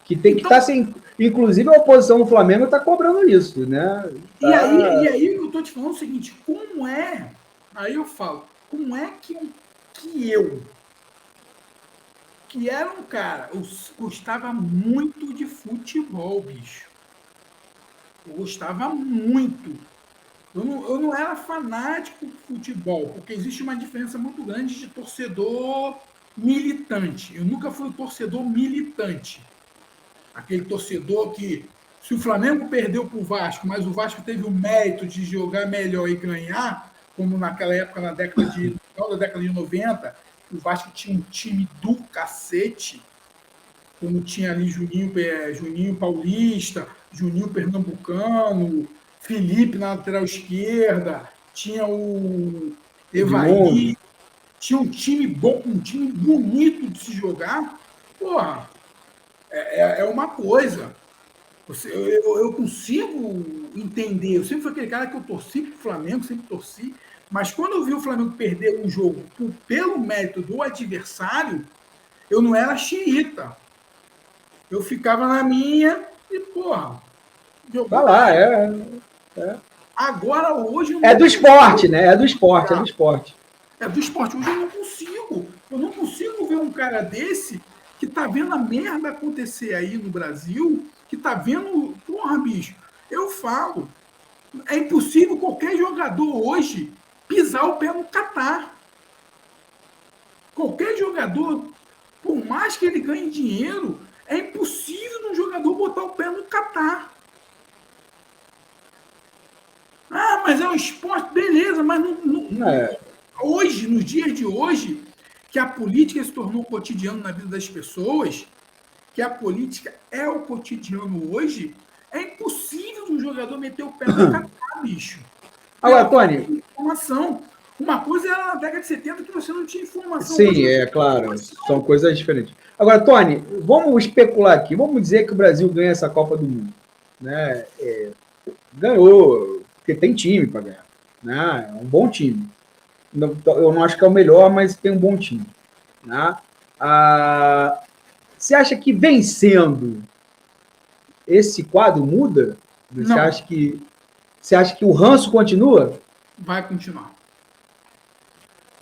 Que tem que estar sem. Inclusive a oposição do Flamengo está cobrando isso, né? E aí eu estou te falando o seguinte, como é? Aí eu falo, como é que eu, que era um cara, eu gostava muito de futebol, bicho. Eu gostava muito. Eu não era fanático de futebol, porque existe uma diferença muito grande de torcedor militante. Eu nunca fui um torcedor militante. Aquele torcedor que, se o Flamengo perdeu para o Vasco, mas o Vasco teve o mérito de jogar melhor e ganhar, como naquela época, na final da década de 90, o Vasco tinha um time do cacete, como tinha ali Juninho Paulista, Juninho Pernambucano, Felipe na lateral esquerda, tinha o Evaí, tinha um time bom, um time bonito de se jogar. Porra, é uma coisa. Eu consigo entender. Eu sempre fui aquele cara que eu torci pro Flamengo, sempre torci. Mas quando eu vi o Flamengo perder um jogo pelo mérito do adversário, eu não era xiita. Eu ficava na minha e, porra, Vai lá, Agora, hoje... É do esporte, né? É do esporte, é do esporte. É do esporte. Hoje eu não consigo. Eu não consigo ver um cara desse que tá vendo a merda acontecer aí no Brasil, que tá vendo... Porra, bicho, eu falo, é impossível qualquer jogador hoje pisar o pé no Catar. Qualquer jogador, por mais que ele ganhe dinheiro, é impossível um jogador botar o pé no Catar. Ah, mas é um esporte, beleza, mas hoje, nos dias de hoje, que a política se tornou cotidiano na vida das pessoas, que a política é o cotidiano hoje, é impossível um jogador meter o pé no Catar, bicho. Agora, Tony... Informação. Uma coisa era na década de 70 que você não tinha informação. Sim, é claro, são coisas diferentes. Agora, Tony, vamos especular aqui, vamos dizer que o Brasil ganha essa Copa do Mundo, né? Ganhou, porque tem time para ganhar, né? É um bom time. Eu não acho que é o melhor, mas tem um bom time, né? Você acha que vencendo esse quadro muda? Você acha que o ranço continua? Vai continuar.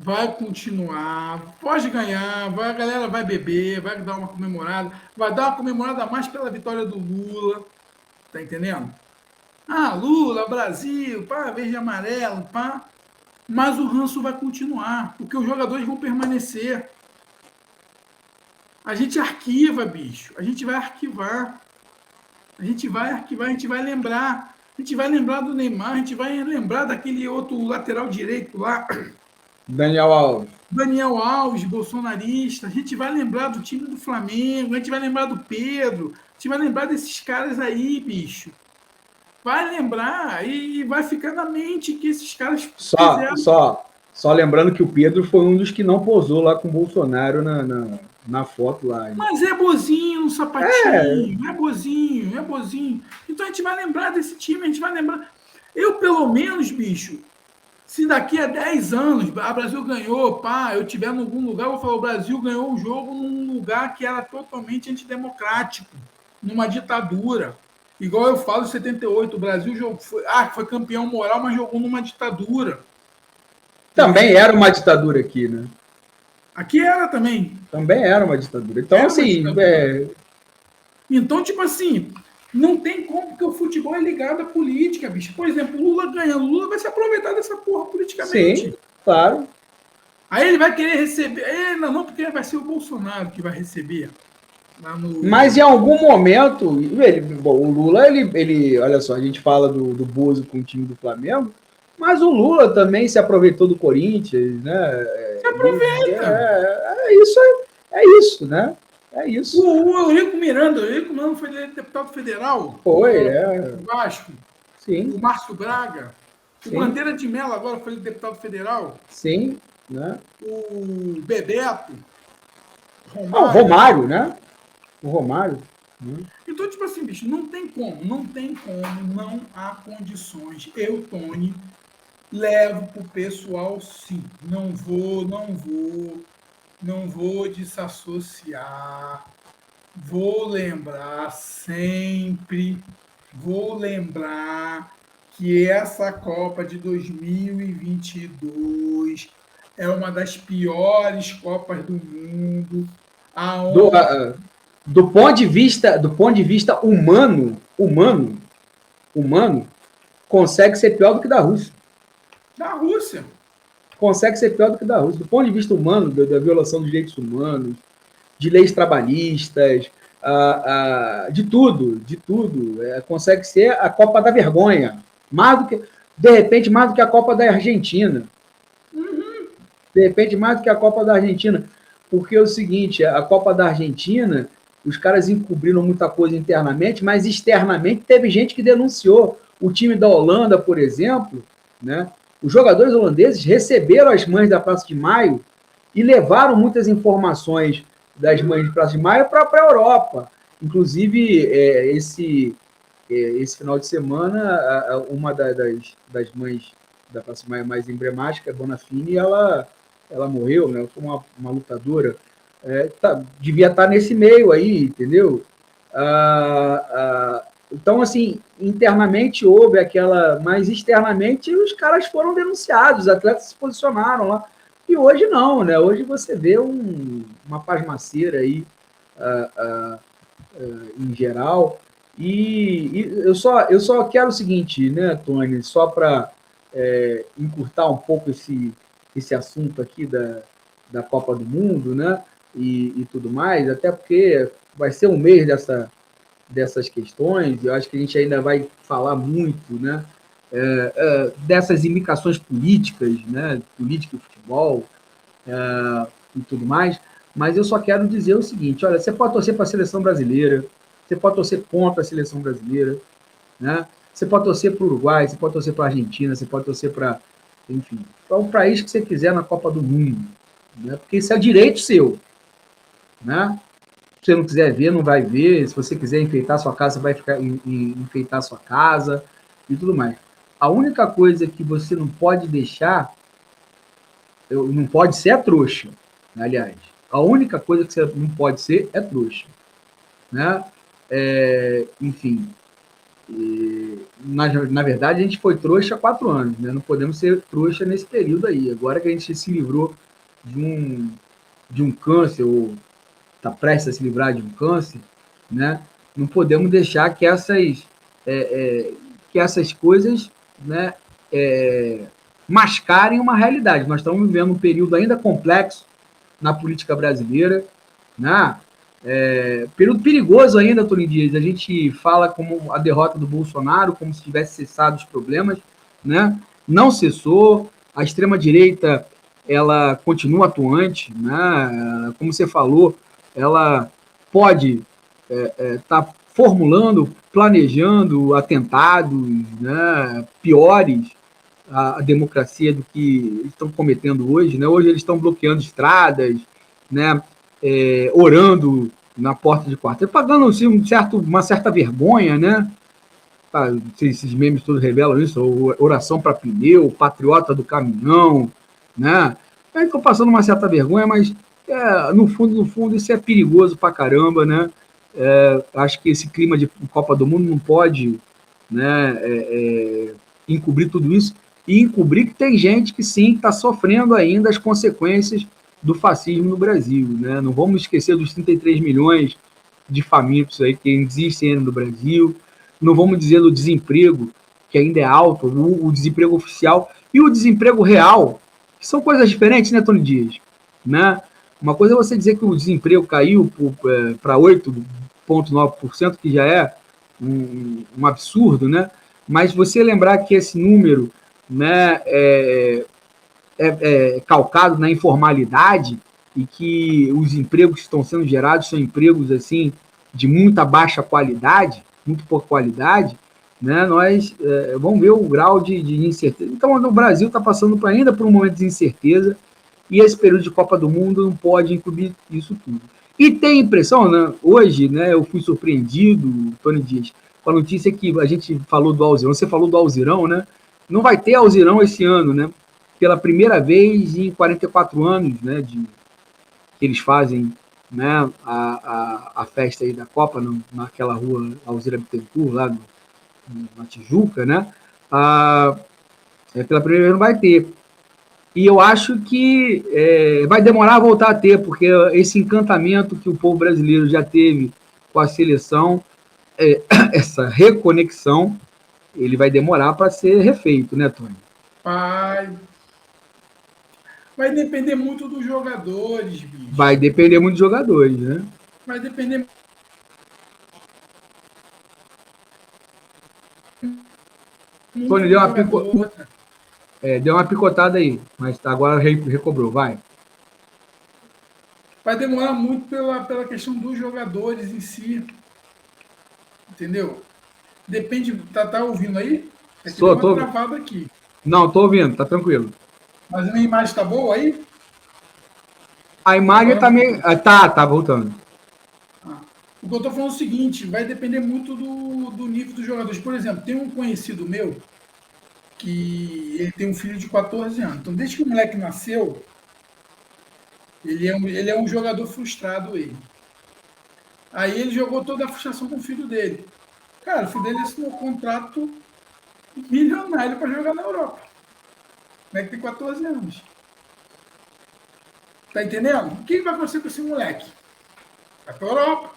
Vai continuar, pode ganhar, a galera vai beber, vai dar uma comemorada, vai dar uma comemorada mais pela vitória do Lula, tá entendendo? Ah, Lula, Brasil, pá, verde e amarelo, pá. Mas o ranço vai continuar, porque os jogadores vão permanecer. A gente arquiva, bicho, a gente vai arquivar. A gente vai arquivar, a gente vai lembrar. A gente vai lembrar do Neymar, a gente vai lembrar daquele outro lateral direito lá. Daniel Alves, bolsonarista. A gente vai lembrar do time do Flamengo, a gente vai lembrar do Pedro, a gente vai lembrar desses caras aí, bicho. Vai lembrar e vai ficar na mente que esses caras fizeram. Só lembrando que o Pedro foi um dos que não posou lá com o Bolsonaro na foto lá. Mas é bozinho no sapatinho, é bozinho. Então a gente vai lembrar desse time, a gente vai lembrar. Eu, pelo menos, bicho, se daqui a 10 anos o Brasil ganhou, pá, eu estiver em algum lugar, eu vou falar, o Brasil ganhou o jogo num lugar que era totalmente antidemocrático, numa ditadura. Igual eu falo, em 78, o Brasil foi campeão moral, mas jogou numa ditadura. Também era uma ditadura aqui, né? Aqui era também. Também era uma ditadura. Então, assim... Então, tipo assim... Não tem como, porque o futebol é ligado à política, bicho. Por exemplo, o Lula ganhando. O Lula vai se aproveitar dessa porra politicamente. Sim, claro. Aí ele vai querer receber... Não, porque vai ser o Bolsonaro que vai receber. Mas em algum momento... o Lula, ele... Olha só, a gente fala do Bozo com o time do Flamengo, mas o Lula também se aproveitou do Corinthians, né? Se aproveita. É isso, né? É isso. O Eurico Miranda foi deputado federal. Foi, O Vasco. Sim. O Márcio Braga. Sim. O Bandeira de Mello agora foi deputado federal. Sim, né? O Bebeto. O Romário, né? O Romário. Então, tipo assim, bicho, não tem como, não há condições. Eu, Tony, levo pro pessoal, sim. Não vou desassociar, vou lembrar sempre, que essa Copa de 2022 é uma das piores Copas do mundo. Do ponto de vista humano, consegue ser pior do que da Rússia. Consegue ser pior do que da Rússia. Do ponto de vista humano, da violação dos direitos humanos, de leis trabalhistas, de tudo. Consegue ser a Copa da vergonha. De repente, mais do que a Copa da Argentina. De repente, mais do que a Copa da Argentina. Porque é o seguinte, a Copa da Argentina, os caras encobriram muita coisa internamente, mas externamente teve gente que denunciou. O time da Holanda, por exemplo, né? Os jogadores holandeses receberam as mães da Praça de Maio e levaram muitas informações das mães de Praça de Maio para a Europa. Inclusive, esse esse final de semana, uma das mães da classe mais emblemática, a Bonafini, ela morreu, né? Ela foi uma lutadora. Devia estar nesse meio aí, entendeu? Então, assim, internamente houve aquela, mas externamente os caras foram denunciados, os atletas se posicionaram lá. E hoje não, né? Hoje você vê uma pasmaceira aí, em geral. E eu só quero o seguinte, né, Tony, só para encurtar um pouco esse assunto aqui da Copa do Mundo, né? E tudo mais, até porque vai ser um mês dessas questões, eu acho que a gente ainda vai falar muito, né? Dessas indicações políticas, né? Política e futebol, e tudo mais, mas eu só quero dizer o seguinte: olha, você pode torcer para a seleção brasileira, você pode torcer contra a seleção brasileira, né? Você pode torcer para o Uruguai, você pode torcer para a Argentina, você pode torcer para, enfim, para o país que você quiser na Copa do Mundo, né? Porque isso é direito seu, né? Se você não quiser ver, não vai ver. Se você quiser enfeitar sua casa, você vai enfeitar sua casa e tudo mais. A única coisa que você não pode deixar, não pode ser a trouxa, aliás. A única coisa que você não pode ser é trouxa, né? Enfim, na verdade, a gente foi trouxa há 4 anos, né? Não podemos ser trouxa nesse período aí. Agora que a gente se livrou de um câncer, ou está prestes a se livrar de um câncer, né? Não podemos deixar que essas coisas, né, mascarem uma realidade. Nós estamos vivendo um período ainda complexo na política brasileira, né? Período perigoso ainda, Tony Dias. A gente fala como a derrota do Bolsonaro, como se tivesse cessado os problemas, né? Não cessou. A extrema-direita, ela continua atuante, né? Como você falou, ela pode estar formulando, planejando atentados, né, piores à democracia do que estão cometendo hoje, né? Hoje eles estão bloqueando estradas, né? Orando na porta de quartel, pagando assim, uma certa vergonha, né? Esses memes todos revelam isso, oração para pneu, patriota do caminhão, né? Estão passando uma certa vergonha, mas no fundo, isso é perigoso pra caramba, né? Acho que esse clima de Copa do Mundo não pode, né, encobrir tudo isso e encobrir que tem gente que sim está sofrendo ainda as consequências do fascismo no Brasil, né? Não vamos esquecer dos 33 milhões de famintos aí que existem ainda no Brasil. Não vamos dizer do desemprego, que ainda é alto, o desemprego oficial e o desemprego real, que são coisas diferentes, né, Tony Dias? Né? Uma coisa é você dizer que o desemprego caiu para 8,9%, que já é um absurdo, né? Mas você lembrar que esse número, né, calcado na informalidade e que os empregos que estão sendo gerados são empregos assim de muita baixa qualidade, muito pouca qualidade, né? Nós vamos ver o grau de incerteza. Então, o Brasil está passando ainda por um momento de incerteza e esse período de Copa do Mundo não pode incluir isso tudo. E tem impressão, né? Hoje, né, eu fui surpreendido, Tony Dias, com a notícia que a gente falou do Alzirão, você falou do Alzirão, né? Não vai ter Alzirão esse ano, né? Pela primeira vez em 44 anos, né, que eles fazem, né, a festa aí da Copa naquela rua Alzira Bittencourt, lá na Tijuca, né? Pela primeira vez não vai ter. E eu acho que vai demorar a voltar a ter, porque esse encantamento que o povo brasileiro já teve com a seleção, essa reconexão, ele vai demorar para ser refeito, né, Tony? Vai depender muito dos jogadores, bicho. Vai depender muito dos jogadores, né? Vai depender. Tony deu uma picotada aí, mas agora recobrou, vai. Vai demorar muito pela questão dos jogadores em si. Entendeu? Depende. Tá ouvindo aí? Tô travado aqui. Não, tô ouvindo, tá tranquilo. Mas a minha imagem tá boa aí? A imagem tá meio. Tá voltando. O que eu estou falando é o seguinte, vai depender muito do nível dos jogadores. Por exemplo, tem um conhecido meu que ele tem um filho de 14 anos. Então, desde que o moleque nasceu, ele é um jogador frustrado, ele. Aí ele jogou toda a frustração com o filho dele. Cara, o filho dele assinou um contrato milionário para jogar na Europa. O moleque tem 14 anos. Tá entendendo? O que vai acontecer com esse moleque? Vai para a Europa.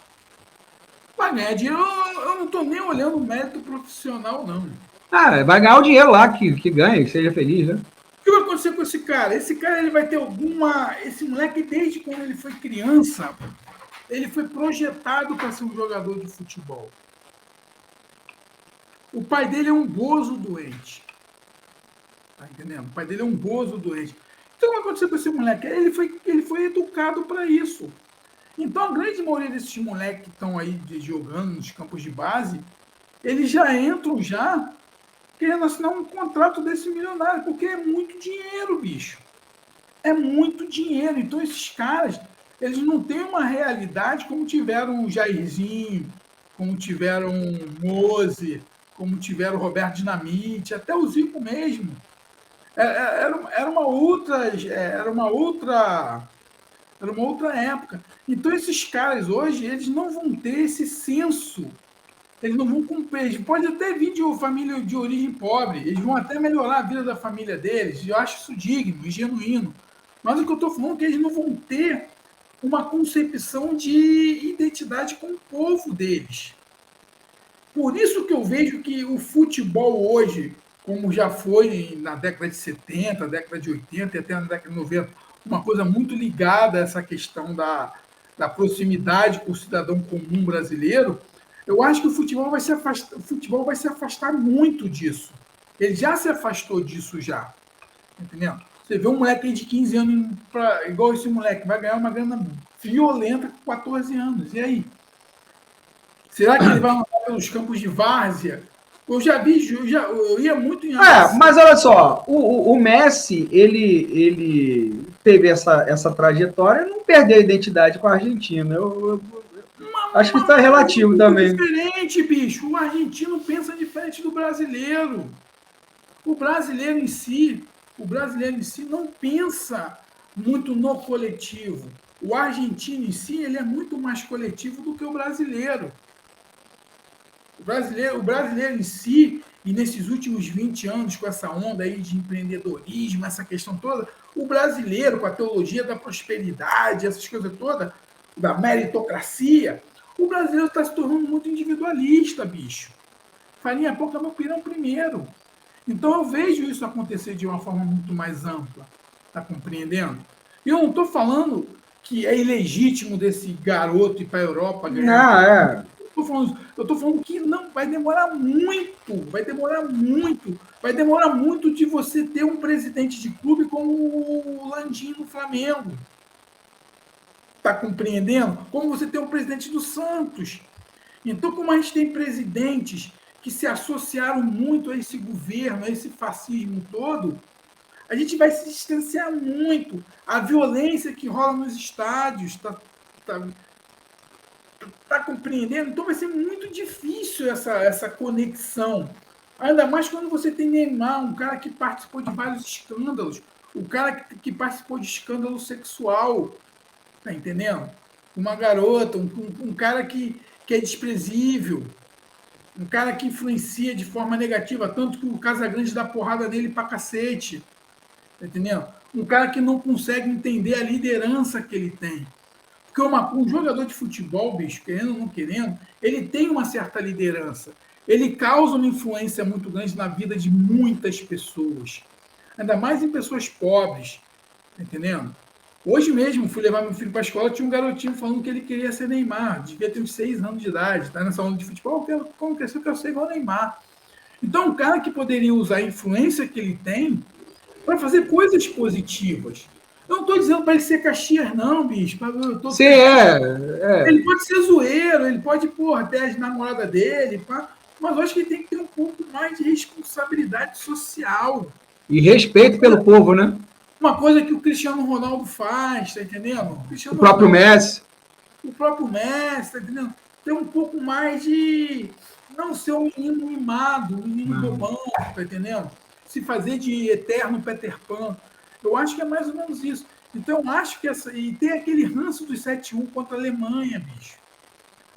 Vai ganhar dinheiro. Eu não estou nem olhando o mérito profissional, não. Vai ganhar o dinheiro lá que ganha, que seja feliz, né? O que vai acontecer com esse cara? Esse cara ele vai ter alguma. Esse moleque, desde quando ele foi criança, ele foi projetado para ser um jogador de futebol. O pai dele é um bozo doente. Tá entendendo? O pai dele é um bozo doente. Então, o que vai acontecer com esse moleque? Ele foi educado para isso. Então, a grande maioria desses moleques que estão aí jogando nos campos de base, eles já entram querendo assinar um contrato desse milionário, porque é muito dinheiro, bicho. É muito dinheiro. Então, esses caras, eles não têm uma realidade como tiveram o Jairzinho, como tiveram o Mose, como tiveram o Roberto Dinamite, até o Zico mesmo. Era uma outra época. Então, esses caras hoje, eles não vão ter esse senso. Eles não vão cumprir. Eles podem até vir de família de origem pobre. Eles vão até melhorar a vida da família deles. Eu acho isso digno e genuíno. Mas o que eu estou falando é que eles não vão ter uma concepção de identidade com o povo deles. Por isso que eu vejo que o futebol hoje, como já foi na década de 70, década de 80 e até na década de 90, uma coisa muito ligada a essa questão da proximidade com o cidadão comum brasileiro, eu acho que o futebol vai se afastar muito disso. Ele já se afastou disso já. Entendeu? Você vê um moleque de 15 anos, igual esse moleque, vai ganhar uma grana violenta com 14 anos. E aí? Será que ele vai andar pelos campos de várzea? Eu já vi, eu ia muito em mas olha só, o Messi, ele teve essa trajetória e não perdeu a identidade com a Argentina. Eu acho que está relativo também. Diferente, bicho. O argentino pensa diferente do brasileiro. O brasileiro em si não pensa muito no coletivo. O argentino em si, ele é muito mais coletivo do que o brasileiro. O brasileiro em si, e nesses últimos 20 anos, com essa onda aí de empreendedorismo, essa questão toda, o brasileiro, com a teologia da prosperidade, essas coisas todas, da meritocracia, o brasileiro está se tornando muito individualista, bicho. Farinha pouco é meu pirão primeiro. Então eu vejo isso acontecer de uma forma muito mais ampla. Tá compreendendo? E eu não estou falando que é ilegítimo desse garoto ir para a Europa ganhar. Não, Eu estou falando que não, vai demorar muito. Vai demorar muito de você ter um presidente de clube como o Landim no Flamengo. Está compreendendo? Como você tem um presidente do Santos. Então, como a gente tem presidentes que se associaram muito a esse governo, a esse fascismo todo, a gente vai se distanciar muito. A violência que rola nos estádios, tá compreendendo? Então vai ser muito difícil essa conexão. Ainda mais quando você tem Neymar, um cara que participou de vários escândalos, o cara que participou de escândalo sexual, tá entendendo? Uma garota, um cara que é desprezível, um cara que influencia de forma negativa, tanto que o Casagrande dá porrada nele pra cacete, tá entendendo? Um cara que não consegue entender a liderança que ele tem. Porque um jogador de futebol, bicho, querendo ou não querendo, ele tem uma certa liderança. Ele causa uma influência muito grande na vida de muitas pessoas. Ainda mais em pessoas pobres. Tá entendendo? Hoje mesmo, fui levar meu filho para a escola, tinha um garotinho falando que ele queria ser Neymar. Devia ter uns 6 anos de idade. Tá nessa onda de futebol, como crescer, eu quero ser igual Neymar. Então, um cara que poderia usar a influência que ele tem para fazer coisas positivas. Eu não estou dizendo para ele ser Caxias, não, bicho. Sim, Ele pode ser zoeiro, ele pode, ter as namoradas dele, mas eu acho que ele tem que ter um pouco mais de responsabilidade social. E respeito pelo povo, né? Uma coisa que o Cristiano Ronaldo faz, tá entendendo? O próprio Messi. O próprio Messi, tá entendendo? ter um pouco mais de não ser um menino mimado, um menino bobão, tá entendendo? Se fazer de eterno Peter Pan. Eu acho que é mais ou menos isso. Então, eu acho que essa. E tem aquele ranço dos 7-1 contra a Alemanha, bicho.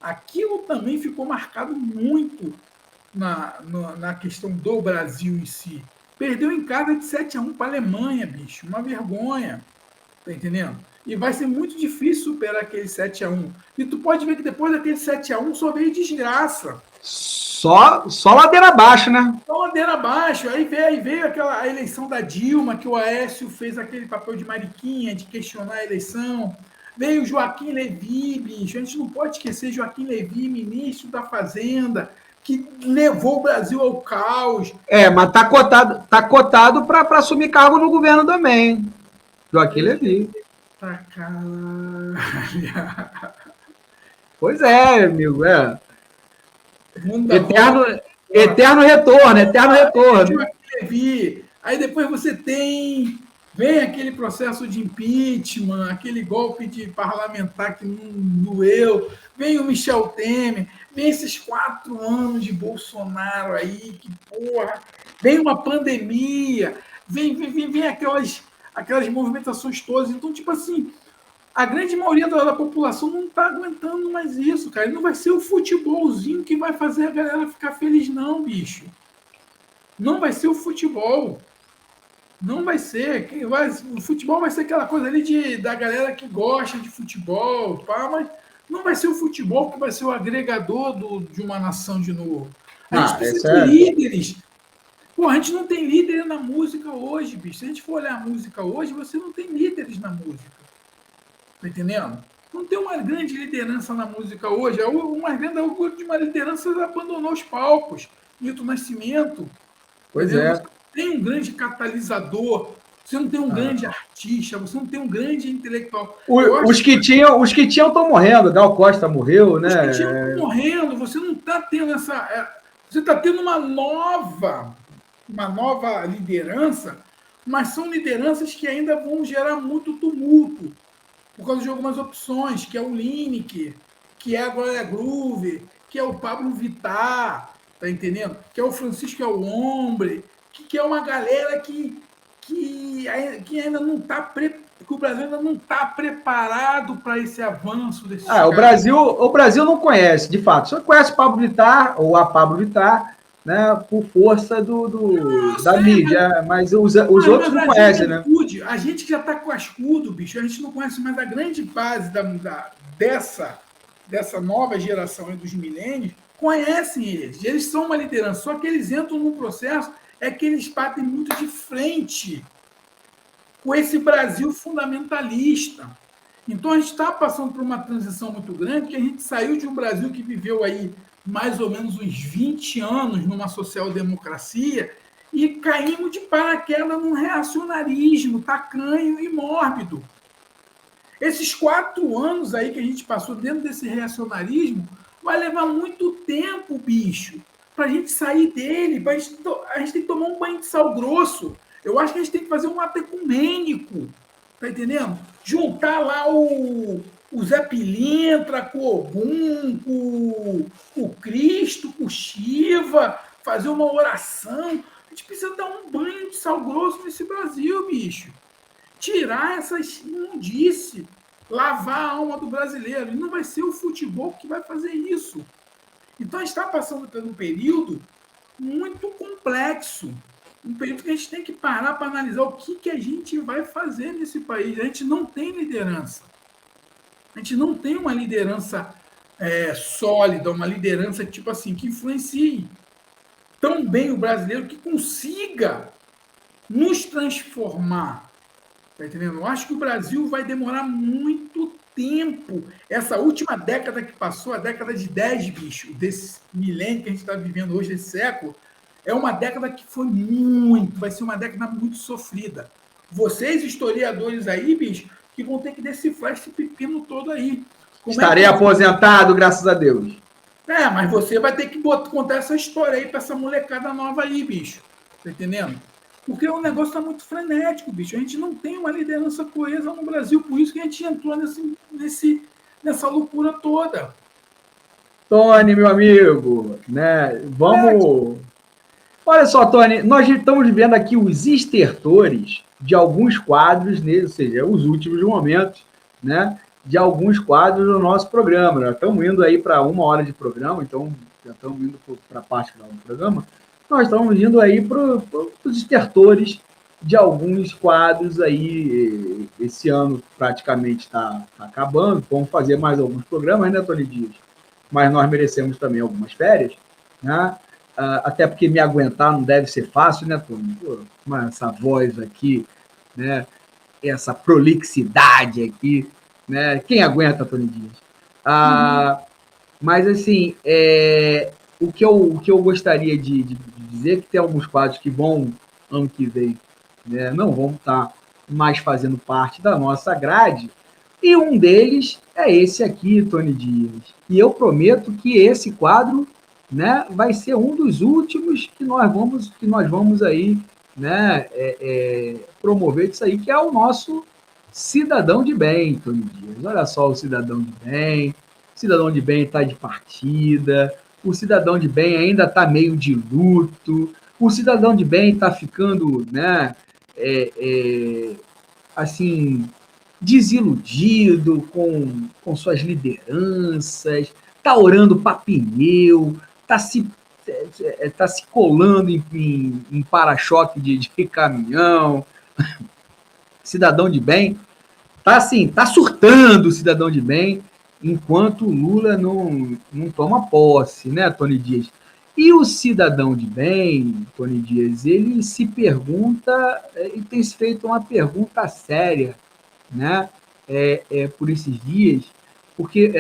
Aquilo também ficou marcado muito na questão do Brasil em si. Perdeu em casa de 7-1 para a Alemanha, bicho. Uma vergonha. Tá entendendo? E vai ser muito difícil superar aquele 7-1. E tu pode ver que depois daquele 7-1 só veio desgraça. Só ladeira abaixo, né? Só ladeira abaixo. Aí veio aquela a eleição da Dilma, que o Aécio fez aquele papel de mariquinha, de questionar a eleição. Veio o Joaquim Levy, bicho. A gente não pode esquecer Joaquim Levy, ministro da Fazenda, que levou o Brasil ao caos. Mas tá cotado para assumir cargo no governo também. Joaquim Levy. Tá, caralho. Pois é, amigo. Eterno, eterno retorno, eterno retorno. Levy. Aí depois você vem aquele processo de impeachment, aquele golpe de parlamentar que não doeu, vem o Michel Temer, vem esses 4 anos de Bolsonaro aí, que porra, vem uma pandemia, vem aquelas movimentações todas. Então, tipo assim, a grande maioria da população não está aguentando mais isso, cara. E não vai ser o futebolzinho que vai fazer a galera ficar feliz, não, bicho. Não vai ser o futebol. Não vai ser. O futebol vai ser aquela coisa ali da galera que gosta de futebol, pá, mas não vai ser o futebol que vai ser o agregador de uma nação de novo. A gente precisa de líderes. Pô, a gente não tem líderes na música hoje, bicho. Se a gente for olhar a música hoje, você não tem líderes na música. Tá entendendo? Não tem uma grande liderança na música hoje. Uma grande de uma liderança abandonou os palcos. Milton Nascimento. Pois entendeu? é. Você não tem um grande catalisador. Você não tem um grande artista. Você não tem um grande intelectual. Os que tinham estão morrendo. Gal Costa morreu, né? Os que tinham estão morrendo. Você não está tendo essa. Você está tendo uma nova liderança, mas são lideranças que ainda vão gerar muito tumulto por causa de algumas opções, que é o Lineker, que é a Glória Groove, que é o Pablo Vittar, tá entendendo? Que é o Francisco El Hombre, que é uma galera que ainda não está que o Brasil ainda não está preparado para esse avanço desse o Brasil não conhece, de fato. Só conhece Pablo Vittar, ou a Pablo Vittar, né, por força da mídia, mas os outros não conhecem, né? A gente que já está com cascudo, bicho, a gente não conhece mais a grande base dessa nova geração dos milênios, conhecem eles. Eles são uma liderança, só que eles entram num processo que eles batem muito de frente com esse Brasil fundamentalista. Então, a gente está passando por uma transição muito grande, que a gente saiu de um Brasil que viveu aí mais ou menos uns 20 anos numa social-democracia e caímos de paraquedas num reacionarismo tacanho e mórbido. Esses 4 anos aí que a gente passou dentro desse reacionarismo vai levar muito tempo, bicho, para a gente sair dele. A gente tem que tomar um banho de sal grosso. Eu acho que a gente tem que fazer um ato ecumênico, tá entendendo? Juntar lá o Zé Pilintra com o Ogum, com o Cristo, com o Shiva, fazer uma oração. A gente precisa dar um banho de sal grosso nesse Brasil, bicho. Tirar essas imundícies, lavar a alma do brasileiro. E não vai ser o futebol que vai fazer isso. Então, a gente está passando por um período muito complexo. Um período que a gente tem que parar para analisar o que a gente vai fazer nesse país. A gente não tem liderança. A gente não tem uma liderança sólida, uma liderança tipo assim, que influencie tão bem o brasileiro, que consiga nos transformar. Tá entendendo? Eu acho que o Brasil vai demorar muito tempo. Essa última década que passou, a década de 10, bicho, desse milênio que a gente está vivendo hoje, desse século, é uma década que vai ser uma década muito sofrida. Vocês, historiadores aí, bicho, que vão ter que decifrar esse pepino todo aí. Estarei aposentado, graças a Deus. Mas você vai ter que contar essa história aí para essa molecada nova aí, bicho. Tá entendendo? Porque o negócio está muito frenético, bicho. A gente não tem uma liderança coesa no Brasil, por isso que a gente entrou nessa loucura toda. Tony, meu amigo, né? Vamos. Olha só, Tony, nós estamos vendo aqui os estertores de alguns quadros, né? Ou seja, os últimos momentos, né? De alguns quadros do nosso programa. Nós estamos indo aí para 1 hora de programa, então já estamos indo para a parte final do programa. Nós estamos indo aí para os estertores de alguns quadros aí. Esse ano praticamente está acabando. Vamos fazer mais alguns programas, né, Tony Dias? Mas nós merecemos também algumas férias, né? Até porque me aguentar não deve ser fácil, né, Tony? Pô, essa voz aqui, né? Essa prolixidade aqui, né? Quem aguenta, Tony Dias? Mas, assim, o que eu gostaria de dizer é que tem alguns quadros que vão, ano que vem, né, não vão estar mais fazendo parte da nossa grade, e um deles é esse aqui, Tony Dias. E eu prometo que esse quadro, né, vai ser um dos últimos que nós vamos aí, né, promover disso aí, que é o nosso cidadão de bem, Tony Dias. Olha só o cidadão de bem. O cidadão de bem está de partida, o cidadão de bem ainda está meio de luto, o cidadão de bem está ficando, né, assim, desiludido com suas lideranças, está orando para pneu, está se colando em para-choque de caminhão. Cidadão de bem está assim, tá surtando o cidadão de bem, enquanto o Lula não toma posse, né, Tony Dias? E o cidadão de bem, Tony Dias, ele se pergunta, e tem se feito uma pergunta séria, né, por esses dias, porque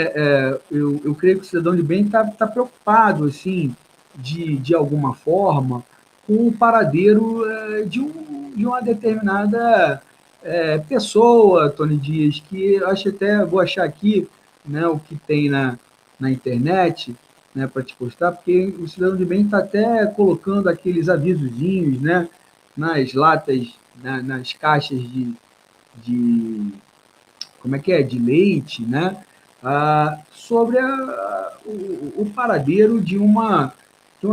eu creio que o cidadão de bem está preocupado, assim, de alguma forma, com o paradeiro de uma determinada pessoa, Tony Dias, que eu acho até, vou achar aqui, né, o que tem na internet, né, para te postar, porque o cidadão de bem está até colocando aqueles avisozinhos, né, nas latas, nas caixas de como é que é, de leite, né, sobre o paradeiro de uma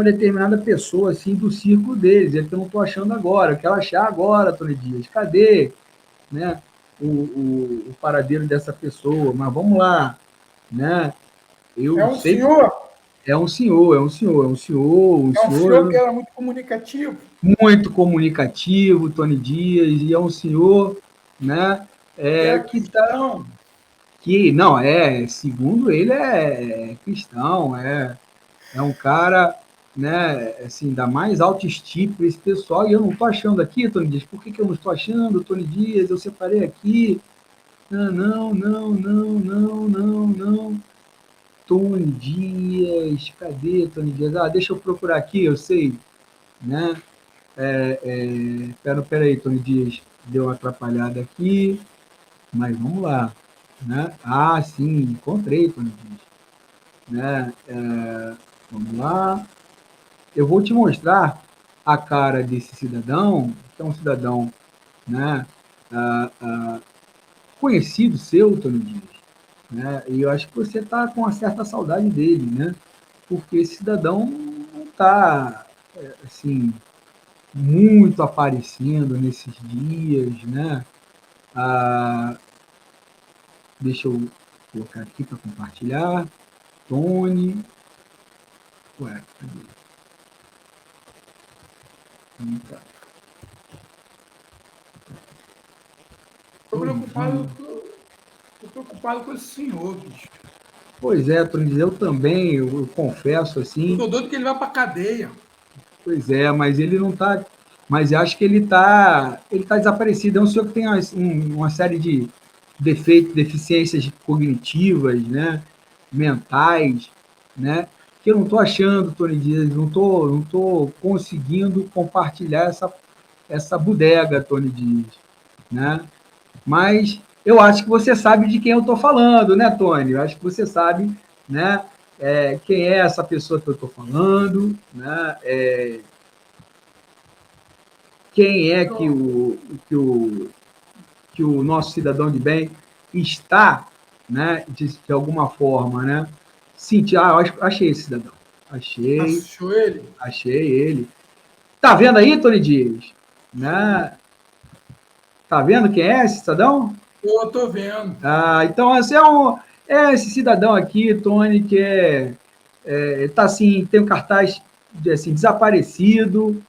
determinada pessoa, assim, do círculo deles. É que eu não estou achando agora, eu quero achar agora, Tony Dias. Cadê, né, o paradeiro dessa pessoa? Mas vamos lá, né? É Eu um sei que senhor, um é um senhor que senhor era muito comunicativo. muito comunicativo, Tony Dias, e é um senhor, né, E era que está cristão. que não segundo ele é cristão, é um cara, né, assim, da mais alta estirpe esse pessoal, e eu não estou achando aqui, Tony Dias, por que eu não estou achando, Tony Dias? Eu separei aqui. Não, não, não, não, não, não. Tony Dias, cadê Tony Dias? Deixa eu procurar aqui, eu sei, né? Pera aí, Tony Dias, deu uma atrapalhada aqui, mas vamos lá, né? Sim, encontrei, Tony Dias, né? Vamos lá. Eu vou te mostrar a cara desse cidadão, que é um cidadão, né? ah, ah, Conhecido seu, Tony Dias, né? E eu acho que você está com uma certa saudade dele, né? Porque esse cidadão não está, assim, muito aparecendo nesses dias, né? Ah, deixa eu colocar aqui para compartilhar. Tony. Ué, cadê? Tá. Estou Tony preocupado, Dias. tô preocupado com esse senhor, bicho. Pois é, Tony Dias, eu também, eu confesso Eu assim. tô doido que ele vai pra cadeia. Pois é, mas ele não está. Mas eu acho que ele tá desaparecido. É um senhor que tem uma série de defeitos, deficiências cognitivas, né? Mentais, né? Que eu não estou achando, Tony Dias, não tô conseguindo compartilhar essa bodega, Tony Dias, né? Mas eu acho que você sabe de quem eu estou falando, né, Tony? Eu acho que você sabe, né? Quem é essa pessoa que eu estou falando, né? Quem é que o nosso cidadão de bem está, né, de alguma forma, né, Senti, achei esse cidadão. Achei, Achou ele? achei ele. Tá vendo aí, Tony Dias? Né? Tá vendo quem é esse cidadão? Eu tô vendo. Então, esse cidadão aqui, Tony, que tá assim, tem um cartaz assim, desaparecido,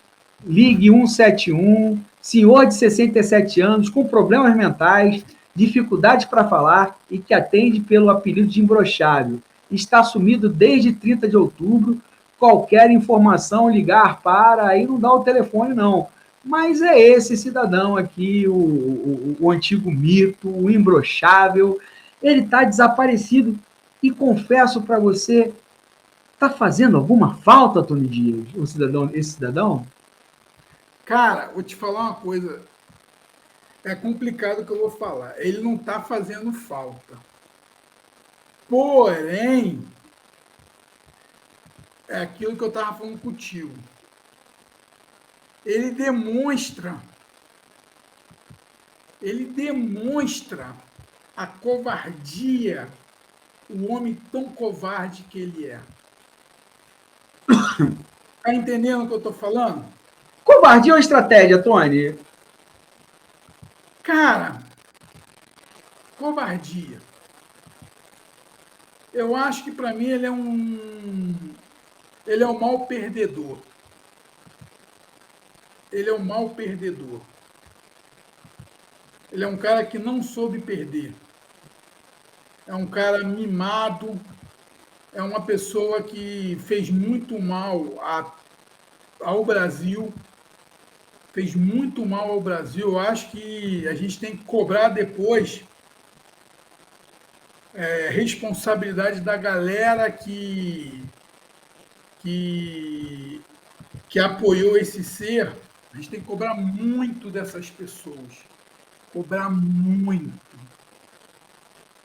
ligue 171, senhor de 67 anos, com problemas mentais, dificuldades para falar e que atende pelo apelido de imbrochável. Está sumido desde 30 de outubro. Qualquer informação, ligar para, aí não dá o telefone, não. Mas é esse cidadão aqui, o antigo mito, o imbrochável. Ele está desaparecido. E confesso para você, está fazendo alguma falta, Tony Dias, esse cidadão? Cara, vou te falar uma coisa. É complicado o que eu vou falar. Ele não está fazendo falta. Porém, é aquilo que eu estava falando contigo. Ele demonstra, ele demonstra a covardia, o homem tão covarde que ele é. Tá entendendo o que eu estou falando? Covardia ou estratégia, Tony? Cara, covardia. Eu acho que para mim ele é um mau perdedor. Ele é um mau perdedor. Ele é um cara que não soube perder. É um cara mimado, é uma pessoa que fez muito mal ao Brasil, fez muito mal ao Brasil. Eu acho que a gente tem que cobrar depois responsabilidade da galera que, que apoiou esse ser. A gente tem que cobrar muito dessas pessoas. Cobrar muito.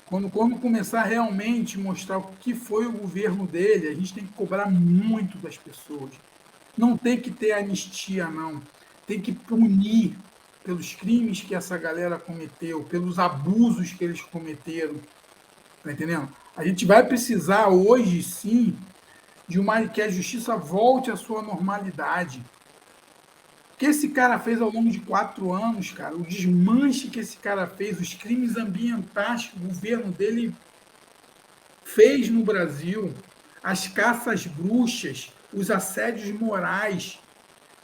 Quando começar a realmente mostrar o que foi o governo dele, a gente tem que cobrar muito das pessoas. Não tem que ter anistia, não. Tem que punir pelos crimes que essa galera cometeu, pelos abusos que eles cometeram. Tá entendendo? A gente vai precisar hoje, sim, que a justiça volte à sua normalidade. O que esse cara fez ao longo de 4 anos, cara, o desmanche que esse cara fez, os crimes ambientais que o governo dele fez no Brasil, as caças bruxas, os assédios morais.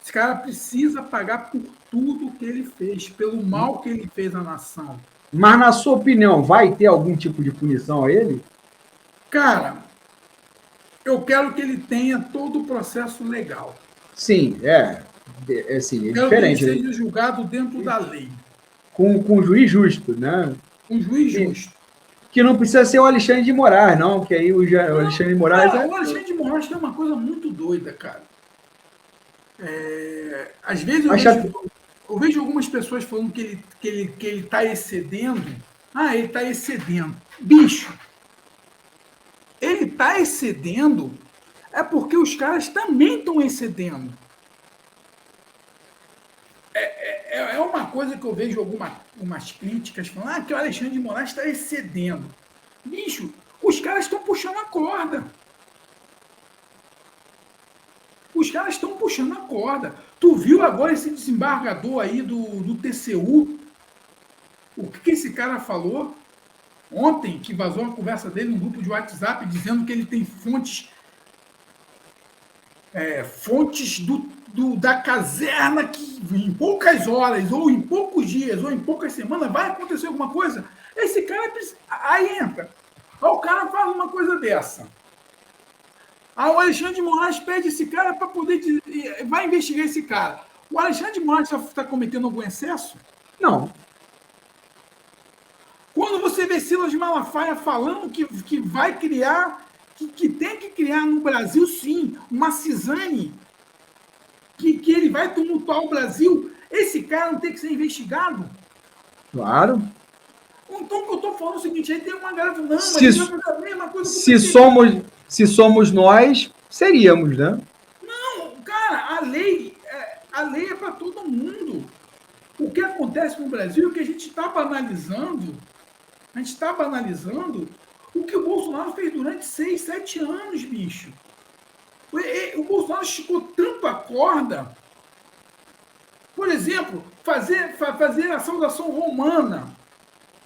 Esse cara precisa pagar por tudo que ele fez, pelo mal que ele fez à nação. Mas, na sua opinião, vai ter algum tipo de punição a ele? Cara, eu quero que ele tenha todo o processo legal. Sim, assim, é Quero que ele diferente, né? seja julgado dentro da lei, Com um juiz justo, né? um juiz Que, justo. que não precisa ser o Alexandre de Moraes, não, que aí o Não, Alexandre de Moraes cara, é. o Alexandre de Moraes tem uma coisa muito doida, cara. Às vezes Acha, eu vejo algumas pessoas falando que ele está excedendo. Ah, ele está excedendo. Bicho, ele está excedendo é porque os caras também estão excedendo. É uma coisa que eu vejo algumas críticas falando que o Alexandre de Moraes está excedendo. Bicho, os caras estão puxando a corda. Os caras estão puxando a corda. Tu viu agora esse desembargador aí do TCU? O que esse cara falou ontem, que vazou uma conversa dele no grupo de WhatsApp, dizendo que ele tem fontes da caserna que em poucas horas, ou em poucos dias, ou em poucas semanas vai acontecer alguma coisa. Esse cara, aí entra. Aí o cara fala uma coisa dessa. Aí o Alexandre de Moraes pede esse cara para poder. Vai investigar esse cara. O Alexandre de Moraes está cometendo algum excesso? não, Quando você vê Silas Malafaia falando que vai criar, que tem que criar no Brasil, sim, uma Cisane, que ele vai tumultuar o Brasil, esse cara não tem que ser investigado? claro. Então, o que eu estou falando é o seguinte: aí tem uma galera falando, não, mas Se, ele vai fazer a mesma coisa com o se, PT. somos, se somos nós, seríamos, né? Não, cara, a lei é para todo mundo. O que acontece no Brasil é que a gente está banalizando O que o Bolsonaro fez durante 6, 7 anos, bicho. O Bolsonaro esticou tanto a corda. Por exemplo, fazer a saudação romana,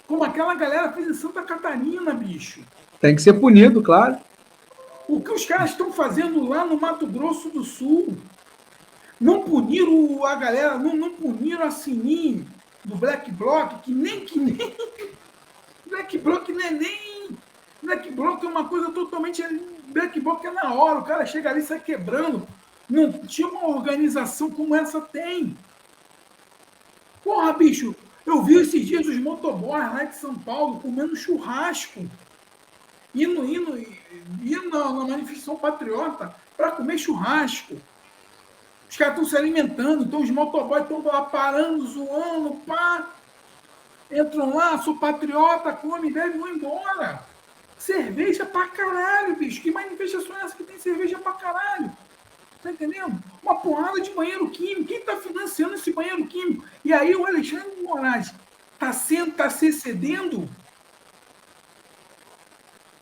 como aquela galera fez em Santa Catarina, bicho. Tem que ser punido, claro. O que os caras estão fazendo lá no Mato Grosso do Sul? Não puniram a galera, não puniram a Sininho do Black Bloc, que nem Black Bloc não é nem. Black Bloc é uma coisa totalmente. Black Bloc é na hora, o cara chega ali e sai quebrando. Não tinha uma organização como essa tem. Porra, bicho, eu vi esses dias os motoboys lá de São Paulo comendo churrasco. Indo na manifestação patriota para comer churrasco. Os caras estão se alimentando, então os motoboys estão lá parando, zoando, pá. Entram lá, sou patriota, come, bebe e vão embora. Cerveja pra caralho, bicho. Que manifestação é essa que tem cerveja pra caralho? Tá entendendo? Uma porrada de banheiro químico. Quem tá financiando esse banheiro químico? E aí o Alexandre de Moraes tá se cedendo.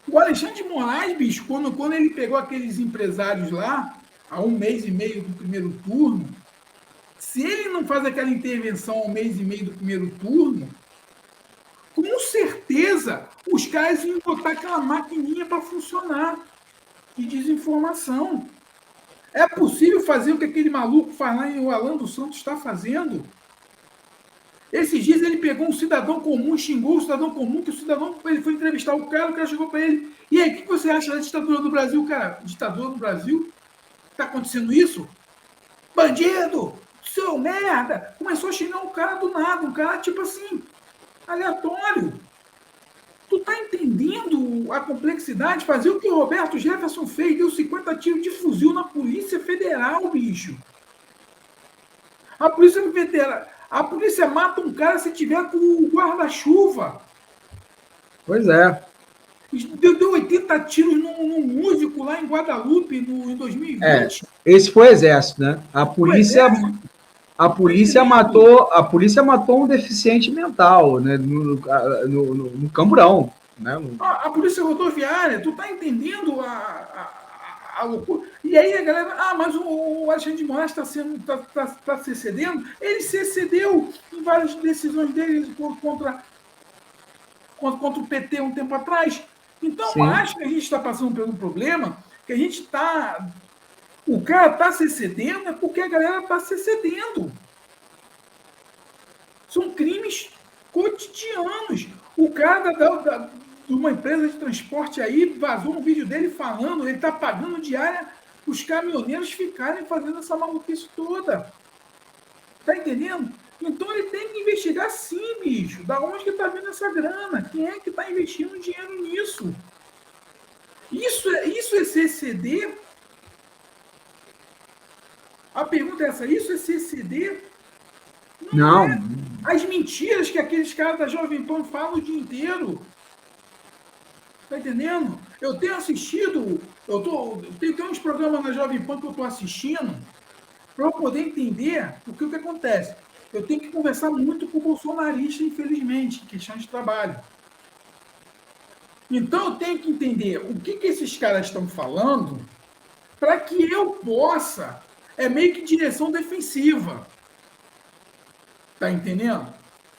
O Alexandre de Moraes, bicho, quando ele pegou aqueles empresários lá, há 1 mês e meio do primeiro turno, se ele não faz aquela intervenção ao 1 mês e meio do primeiro turno, com certeza os caras iam botar aquela maquininha para funcionar de desinformação. É possível fazer o que aquele maluco faz lá em o Alan dos Santos está fazendo? Esses dias ele pegou um cidadão comum, xingou o cidadão comum, que o cidadão ele foi entrevistar o cara chegou para ele. E aí, o que você acha da ditadura do Brasil, cara? Ditadura do Brasil? Está acontecendo isso? Bandido! Seu merda! Começou a xingar um cara do nada, um cara tipo assim, aleatório. Tu tá entendendo a complexidade? Fazer o que o Roberto Jefferson fez, deu 50 tiros de fuzil na Polícia Federal, bicho. A polícia mata um cara se tiver com o guarda-chuva. Pois é. Deu 80 tiros num músico lá em Guadalupe em 2020. Esse foi o exército, né? A polícia matou um deficiente mental, né? No Camburão. Né? A polícia rodoviária, tu tá entendendo a loucura? E aí a galera, mas o Alexandre de Moraes está se excedendo. Ele se excedeu em várias decisões dele contra o PT um tempo atrás. Então, eu acho que a gente está passando por um problema que a gente está... O cara está se excedendo é porque a galera está se excedendo. São crimes cotidianos. O cara de uma empresa de transporte aí vazou um vídeo dele falando, ele está pagando diária os caminhoneiros ficarem fazendo essa maluquice toda. Tá entendendo? Então ele tem que investigar sim, bicho. Da onde que tá vindo essa grana? Quem é que tá investindo dinheiro nisso? Isso é CCD? A pergunta é essa, isso é CCD? Não. É. As mentiras que aqueles caras da Jovem Pan falam o dia inteiro. Tá entendendo? Eu tenho assistido, tem uns programas na Jovem Pan que eu estou assistindo para eu poder entender o que acontece. Eu tenho que conversar muito com o bolsonarista, infelizmente, em questão de trabalho. Então eu tenho que entender o que esses caras estão falando para que eu possa, meio que direção defensiva. Tá entendendo?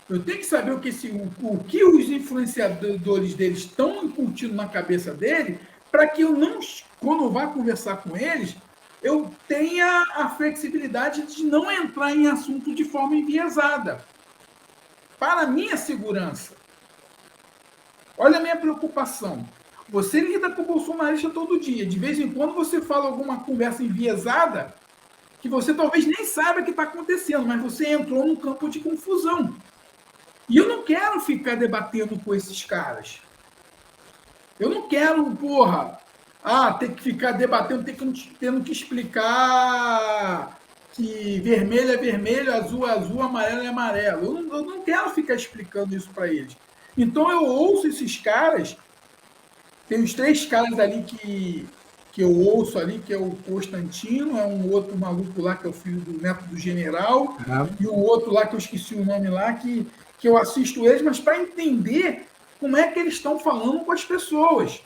Eu tenho que saber o que os influenciadores deles estão incutindo na cabeça dele, para que eu não, quando eu vá conversar com eles, eu tenha a flexibilidade de não entrar em assunto de forma enviesada. Para a minha segurança. Olha a minha preocupação. Você lida com o bolsonarista todo dia. De vez em quando você fala alguma conversa enviesada que você talvez nem saiba o que está acontecendo, mas você entrou num campo de confusão. E eu não quero ficar debatendo com esses caras. Eu não quero, ter que ficar debatendo, tendo que explicar que vermelho é vermelho, azul é azul, amarelo é amarelo. Eu não quero ficar explicando isso para eles. Então eu ouço esses caras, tem os 3 caras ali que eu ouço ali, que é o Constantino, é um outro maluco lá que é o filho do neto do general, e um outro lá que eu esqueci o nome lá, que eu assisto eles, mas para entender como é que eles estão falando com as pessoas.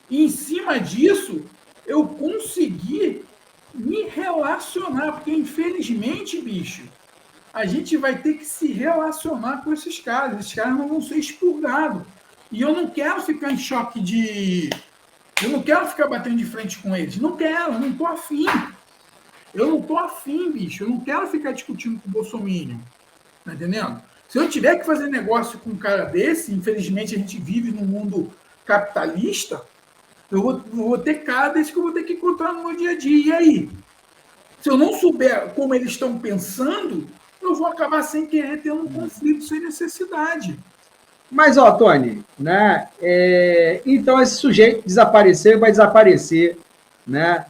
E em cima disso, eu consegui me relacionar, porque infelizmente, bicho, a gente vai ter que se relacionar com esses caras. Esses caras não vão ser expurgados. E eu não quero ficar em choque de. Eu não quero ficar batendo de frente com eles. Não quero, eu não tô afim. Eu não tô afim, bicho. Eu não quero ficar discutindo com o Bolsonaro. Tá entendendo? Se eu tiver que fazer negócio com um cara desse, infelizmente a gente vive num mundo capitalista, eu vou ter cara desse que eu vou ter que encontrar no meu dia a dia. E aí? Se eu não souber como eles estão pensando, eu vou acabar sem querer tendo um conflito sem necessidade. Mas, ó, Tony, né? Então esse sujeito desapareceu e vai desaparecer, né?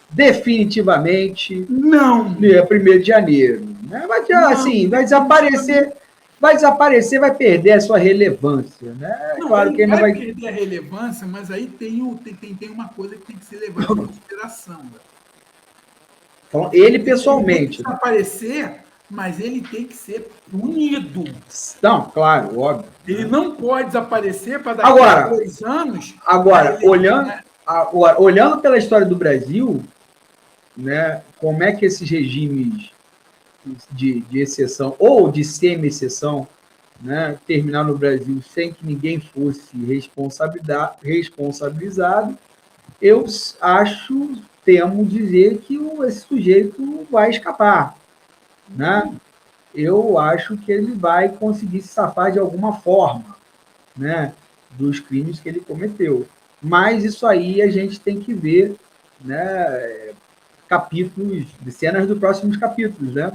Definitivamente. Não. Dia 1º de janeiro. Né? Mas, assim, vai desaparecer, vai perder a sua relevância. Né? Não, Claro que ele não vai perder a relevância, mas aí tem uma coisa que tem que ser levada em consideração. Ele pessoalmente. Ele tem que aparecer, mas ele tem que ser punido. Não, claro, óbvio. Ele não pode desaparecer para daqui agora, a 2 anos. Agora, olhando pela história do Brasil, né, como é que esses regimes de exceção ou de semi-exceção, né, terminar no Brasil sem que ninguém fosse responsabilizado, eu temo dizer que esse sujeito vai escapar. Né? Eu acho que ele vai conseguir se safar de alguma forma, né, dos crimes que ele cometeu. Mas isso aí a gente tem que ver, né, capítulos, cenas dos próximos capítulos, né?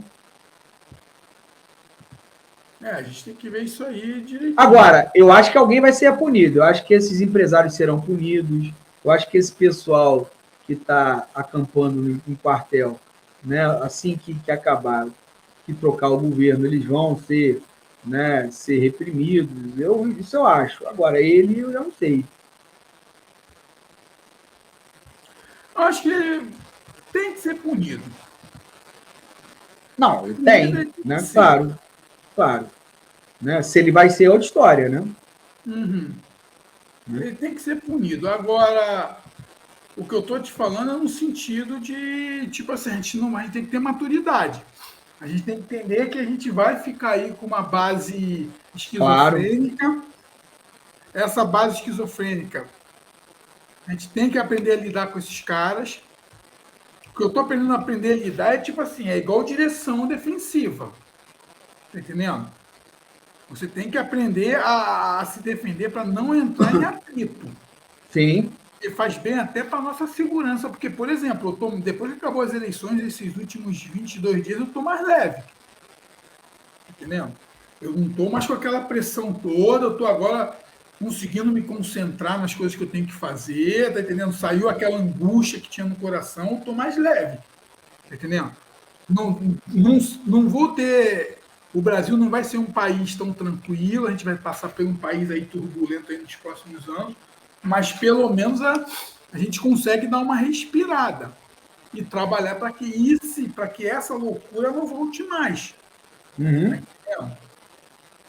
A gente tem que ver isso aí direitinho. Agora, eu acho que alguém vai ser punido. Eu acho que esses empresários serão punidos. Eu acho que esse pessoal que está acampando em quartel, né, assim que acabar, que trocar o governo, eles vão ser, né, ser reprimidos. Isso eu acho. Agora, ele, eu já não sei. Eu acho que ele tem que ser punido. Não, ele tem, né? Claro, claro. Né? Se ele vai ser outra história, né? Uhum. Ele tem que ser punido. Agora, o que eu estou te falando é no sentido de, tipo assim, a gente tem que ter maturidade. A gente tem que entender que a gente vai ficar aí com uma base esquizofrênica. Claro. Essa base esquizofrênica, a gente tem que aprender a lidar com esses caras. O que eu estou aprendendo a lidar é tipo assim, é igual direção defensiva. Tá entendendo? Você tem que aprender a se defender para não entrar em atrito. Sim. E faz bem até para a nossa segurança, porque, por exemplo, depois que acabou as eleições, esses últimos 22 dias, eu estou mais leve. Entendeu? Eu não estou mais com aquela pressão toda, eu estou agora conseguindo me concentrar nas coisas que eu tenho que fazer, tá entendendo? Saiu aquela angústia que tinha no coração, eu estou mais leve. Tá entendendo? Não vou ter... O Brasil não vai ser um país tão tranquilo, a gente vai passar por um país aí turbulento aí nos próximos anos, mas pelo menos a gente consegue dar uma respirada e trabalhar para que essa loucura não volte mais. Uhum.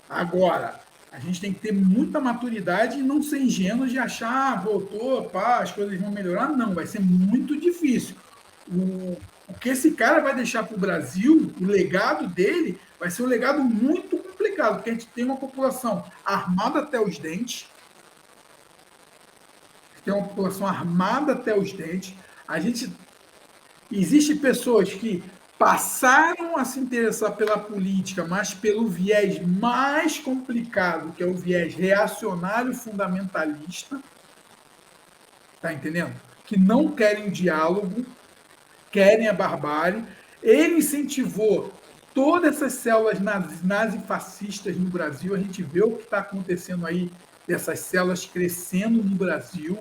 Agora, a gente tem que ter muita maturidade e não ser ingênuo de achar, voltou, pá, as coisas vão melhorar. Não, vai ser muito difícil. O que esse cara vai deixar para o Brasil, o legado dele, vai ser um legado muito complicado, porque a gente tem uma população armada até os dentes, Existem pessoas que passaram a se interessar pela política, mas pelo viés mais complicado, que é o viés reacionário fundamentalista, tá entendendo? Que não querem diálogo, querem a barbárie. Ele incentivou todas essas células nazifascistas no Brasil. A gente vê o que está acontecendo aí, dessas células crescendo no Brasil.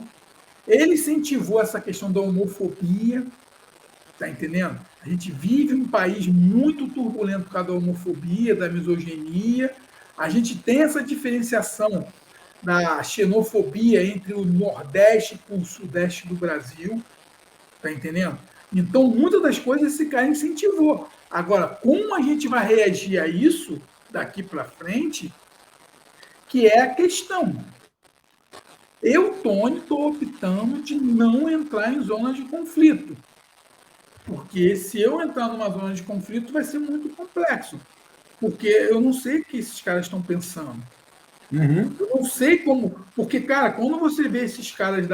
Ele incentivou essa questão da homofobia, tá entendendo? A gente vive um país muito turbulento por causa da homofobia, da misoginia. A gente tem essa diferenciação da xenofobia entre o Nordeste e o Sudeste do Brasil, tá entendendo? Então, muitas das coisas esse cara incentivou. Agora, como a gente vai reagir a isso daqui para frente, que é a questão. Eu, Tony, estou optando de não entrar em zonas de conflito. Porque se eu entrar numa zona de conflito, vai ser muito complexo. Porque eu não sei o que esses caras estão pensando. Eu não sei como. Porque, cara, quando você vê esses caras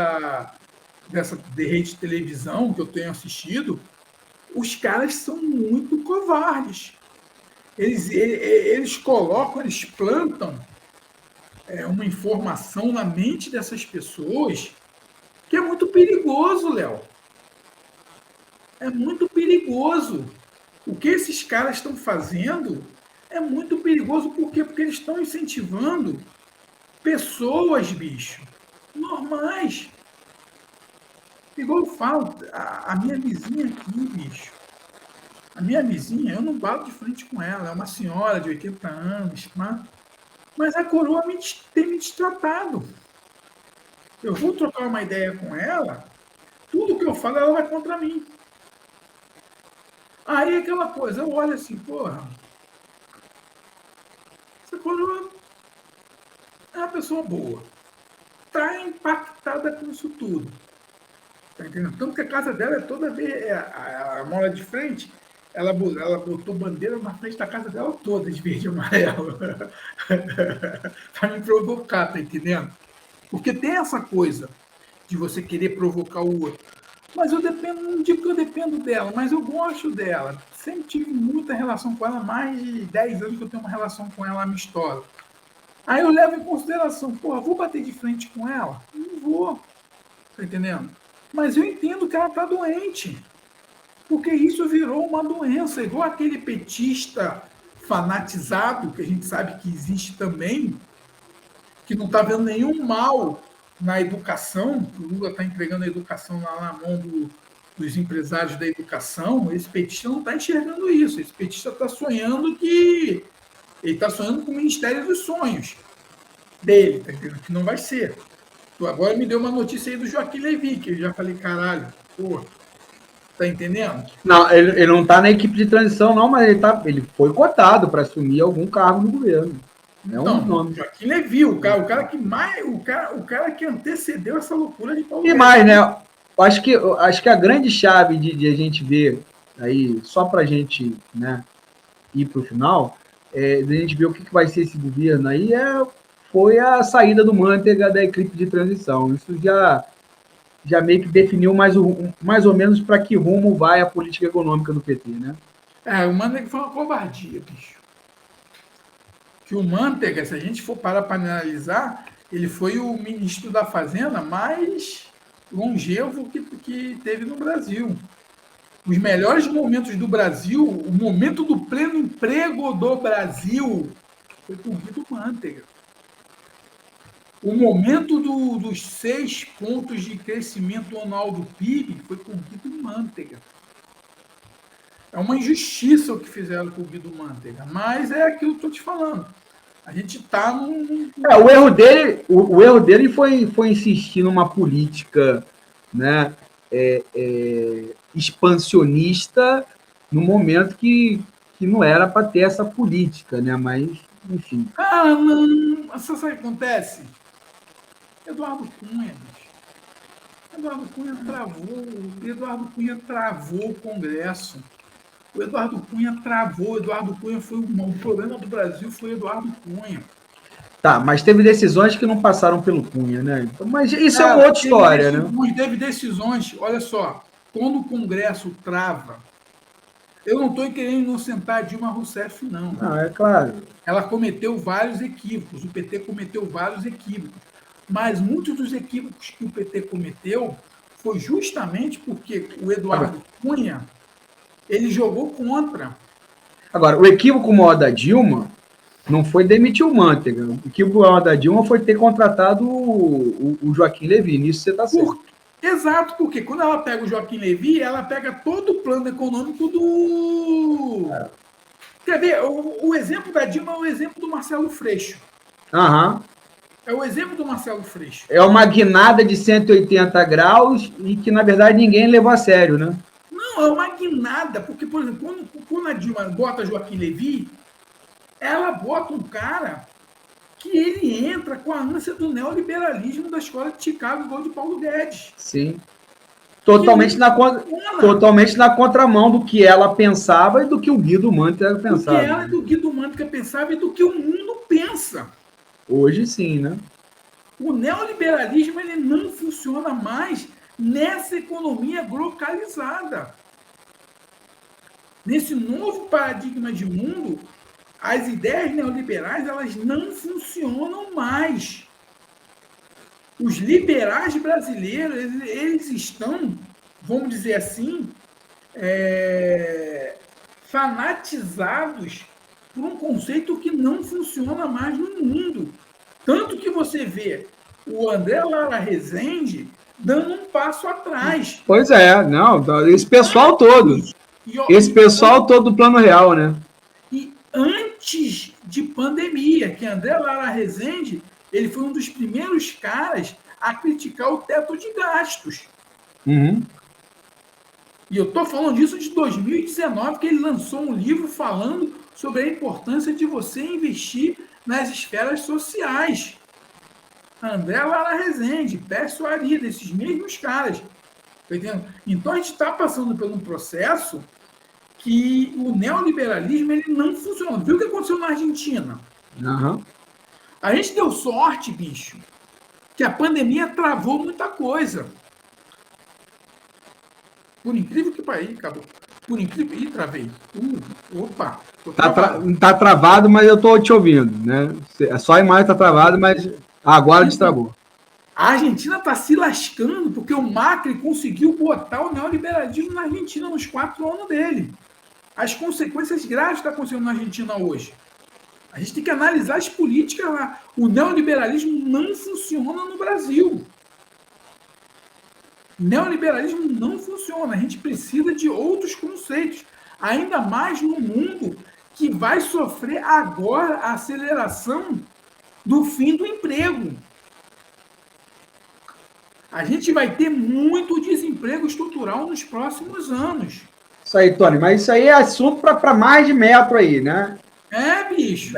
dessa rede de televisão que eu tenho assistido, os caras são muito covardes. Eles colocam, eles plantam uma informação na mente dessas pessoas que é muito perigoso, Léo. É muito perigoso. O que esses caras estão fazendo é muito perigoso. Por quê? Porque eles estão incentivando pessoas, bicho, normais. Igual eu falo, a minha vizinha aqui, bicho. A minha vizinha, eu não bato de frente com ela. É uma senhora de 80 anos, mas a coroa tem me destratado. Eu vou trocar uma ideia com ela, tudo que eu falo, ela vai contra mim. Aí aquela coisa, eu olho assim, porra, essa coroa é uma pessoa boa. Está impactada com isso tudo. Tá entendendo? Tanto que a casa dela é toda a mola de frente, ela botou bandeira na frente da casa dela toda, de verde e amarelo. Para me provocar, tá entendendo? Porque tem essa coisa de você querer provocar o outro. Mas eu dependo, não digo que eu dependo dela, mas eu gosto dela. Sempre tive muita relação com ela, mais de 10 anos que eu tenho uma relação com ela amistosa. Aí eu levo em consideração, porra, vou bater de frente com ela? Não vou. Tá entendendo? Mas eu entendo que ela tá doente. Porque isso virou uma doença, igual aquele petista fanatizado, que a gente sabe que existe também, que não está vendo nenhum mal na educação, que o Lula está entregando a educação lá na mão dos empresários da educação. Esse petista não está enxergando isso. Esse petista está sonhando que... Ele está sonhando com o Ministério dos Sonhos dele, tá entendendo? Que não vai ser. Agora me deu uma notícia aí do Joaquim Levy, que eu já falei, caralho, pô, tá entendendo? Não, ele não está na equipe de transição, não, mas ele foi cotado para assumir algum cargo no governo. Então, Joaquim Levy, o cara que mais. O cara que antecedeu essa loucura de Paulo E mais, né? Acho que a grande chave de a gente ver aí, só para a gente, né, ir para o final, de a gente ver o que vai ser esse governo aí, foi a saída do Manteiga da equipe de transição. Isso já meio que definiu mais ou menos para que rumo vai a política econômica do PT, né? O Manteiga foi uma covardia, bicho. Que o Manteiga, se a gente for parar para analisar, ele foi o ministro da Fazenda mais longevo que teve no Brasil. Os melhores momentos do Brasil, o momento do pleno emprego do Brasil, foi com o Guido Manteiga. O momento dos 6 pontos de crescimento anual do PIB foi com o Guido Manteiga. É uma injustiça o que fizeram com o Guido Manteiga, mas é aquilo que eu estou te falando. A gente está num... O erro dele foi insistir numa política, né, expansionista no momento que não era para ter essa política, né? Mas, enfim. Não. Sabe o que acontece? Eduardo Cunha, bicho. Eduardo Cunha travou o Congresso. O Eduardo Cunha travou. Eduardo Cunha foi o problema do Brasil, foi Eduardo Cunha. Tá, mas teve decisões que não passaram pelo Cunha, né? Mas isso é uma outra história, né? Teve decisões, olha só, quando o Congresso trava, eu não estou querendo inocentar Dilma Rousseff, não. Não, é claro. Ela cometeu vários equívocos, o PT cometeu vários equívocos. Mas muitos dos equívocos que o PT cometeu foi justamente porque o Eduardo Cunha, ele jogou contra. Agora, o equívoco maior da Dilma não foi demitir o Manteiga. O equívoco maior da Dilma foi ter contratado o Joaquim Levy. Nisso você está certo. Exato, porque quando ela pega o Joaquim Levy, ela pega todo o plano econômico do... Quer ver? O exemplo da Dilma é o exemplo do Marcelo Freixo. Aham. É o exemplo do Marcelo Freixo. É uma guinada de 180 graus e que, na verdade, ninguém levou a sério, né? Não, é uma guinada, porque, por exemplo, quando a Dilma bota Joaquim Levy, ela bota um cara que ele entra com a ânsia do neoliberalismo da escola de Chicago, igual de Paulo Guedes. Sim. Totalmente na contramão do que ela pensava e do que o Guido Mantega pensava. Do que ela e do Guido Mantega pensava e do que o mundo pensa. Hoje sim, né? O neoliberalismo ele não funciona mais nessa economia globalizada. Nesse novo paradigma de mundo, as ideias neoliberais elas não funcionam mais. Os liberais brasileiros eles estão, vamos dizer assim, fanatizados por um conceito que não funciona mais no mundo. Tanto que você vê o André Lara Rezende dando um passo atrás. Pois é, não, esse pessoal todo. Esse pessoal todo do Plano Real, né? E antes de pandemia, que André Lara Rezende, ele foi um dos primeiros caras a criticar o teto de gastos. Uhum. E eu estou falando disso de 2019, que ele lançou um livro falando sobre a importância de você investir nas esferas sociais. André Lara Rezende, Pércio Arida, esses mesmos caras. Tá entendendo? Então a gente está passando por um processo que o neoliberalismo ele não funciona. Viu o que aconteceu na Argentina? Uhum. A gente deu sorte, bicho, que a pandemia travou muita coisa. Por incrível que pareça, acabou. Por incrível... Ih, travei. Opa. Tá travado, mas eu tô te ouvindo, né? Só a imagem tá travada, mas agora destravou. A Argentina está se lascando porque o Macri conseguiu botar o neoliberalismo na Argentina nos 4 anos dele. As consequências graves que estão acontecendo na Argentina hoje. A gente tem que analisar as políticas lá. O neoliberalismo não funciona no Brasil. O neoliberalismo não funciona. A gente precisa de outros conceitos. Ainda mais no mundo que vai sofrer agora a aceleração do fim do emprego. A gente vai ter muito desemprego estrutural nos próximos anos. Isso aí, Tony, mas isso aí é assunto para mais de metro aí, né? Bicho.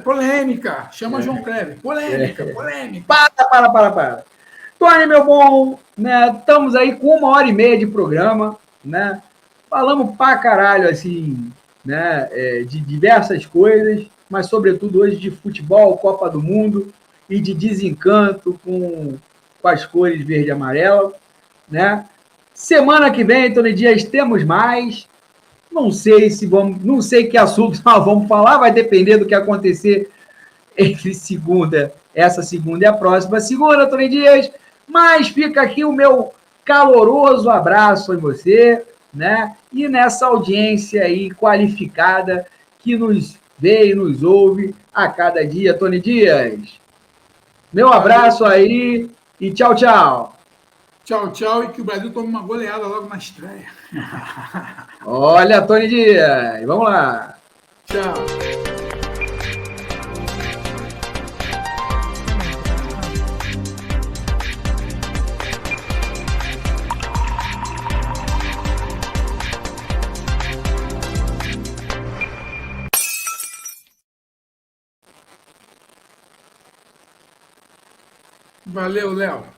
Polêmica. Chama João Kleber. Polêmica. Para. Tony, meu bom, né? Estamos aí com 1h30 de programa, né? Falamos pra caralho, assim, né? De diversas coisas, mas sobretudo hoje de futebol, Copa do Mundo e de desencanto com as cores verde e amarelo, né? Semana que vem, Tony Dias, temos mais. Não sei que assunto nós vamos falar, vai depender do que acontecer entre essa segunda e a próxima segunda, Tony Dias. Mas fica aqui o meu caloroso abraço em você, né? E nessa audiência aí qualificada que nos vê e nos ouve a cada dia, Tony Dias. Meu abraço aí e tchau, tchau. Tchau, e que o Brasil tome uma goleada logo na estreia. Olha, Tony Dias, vamos lá. Tchau. Valeu, Léo.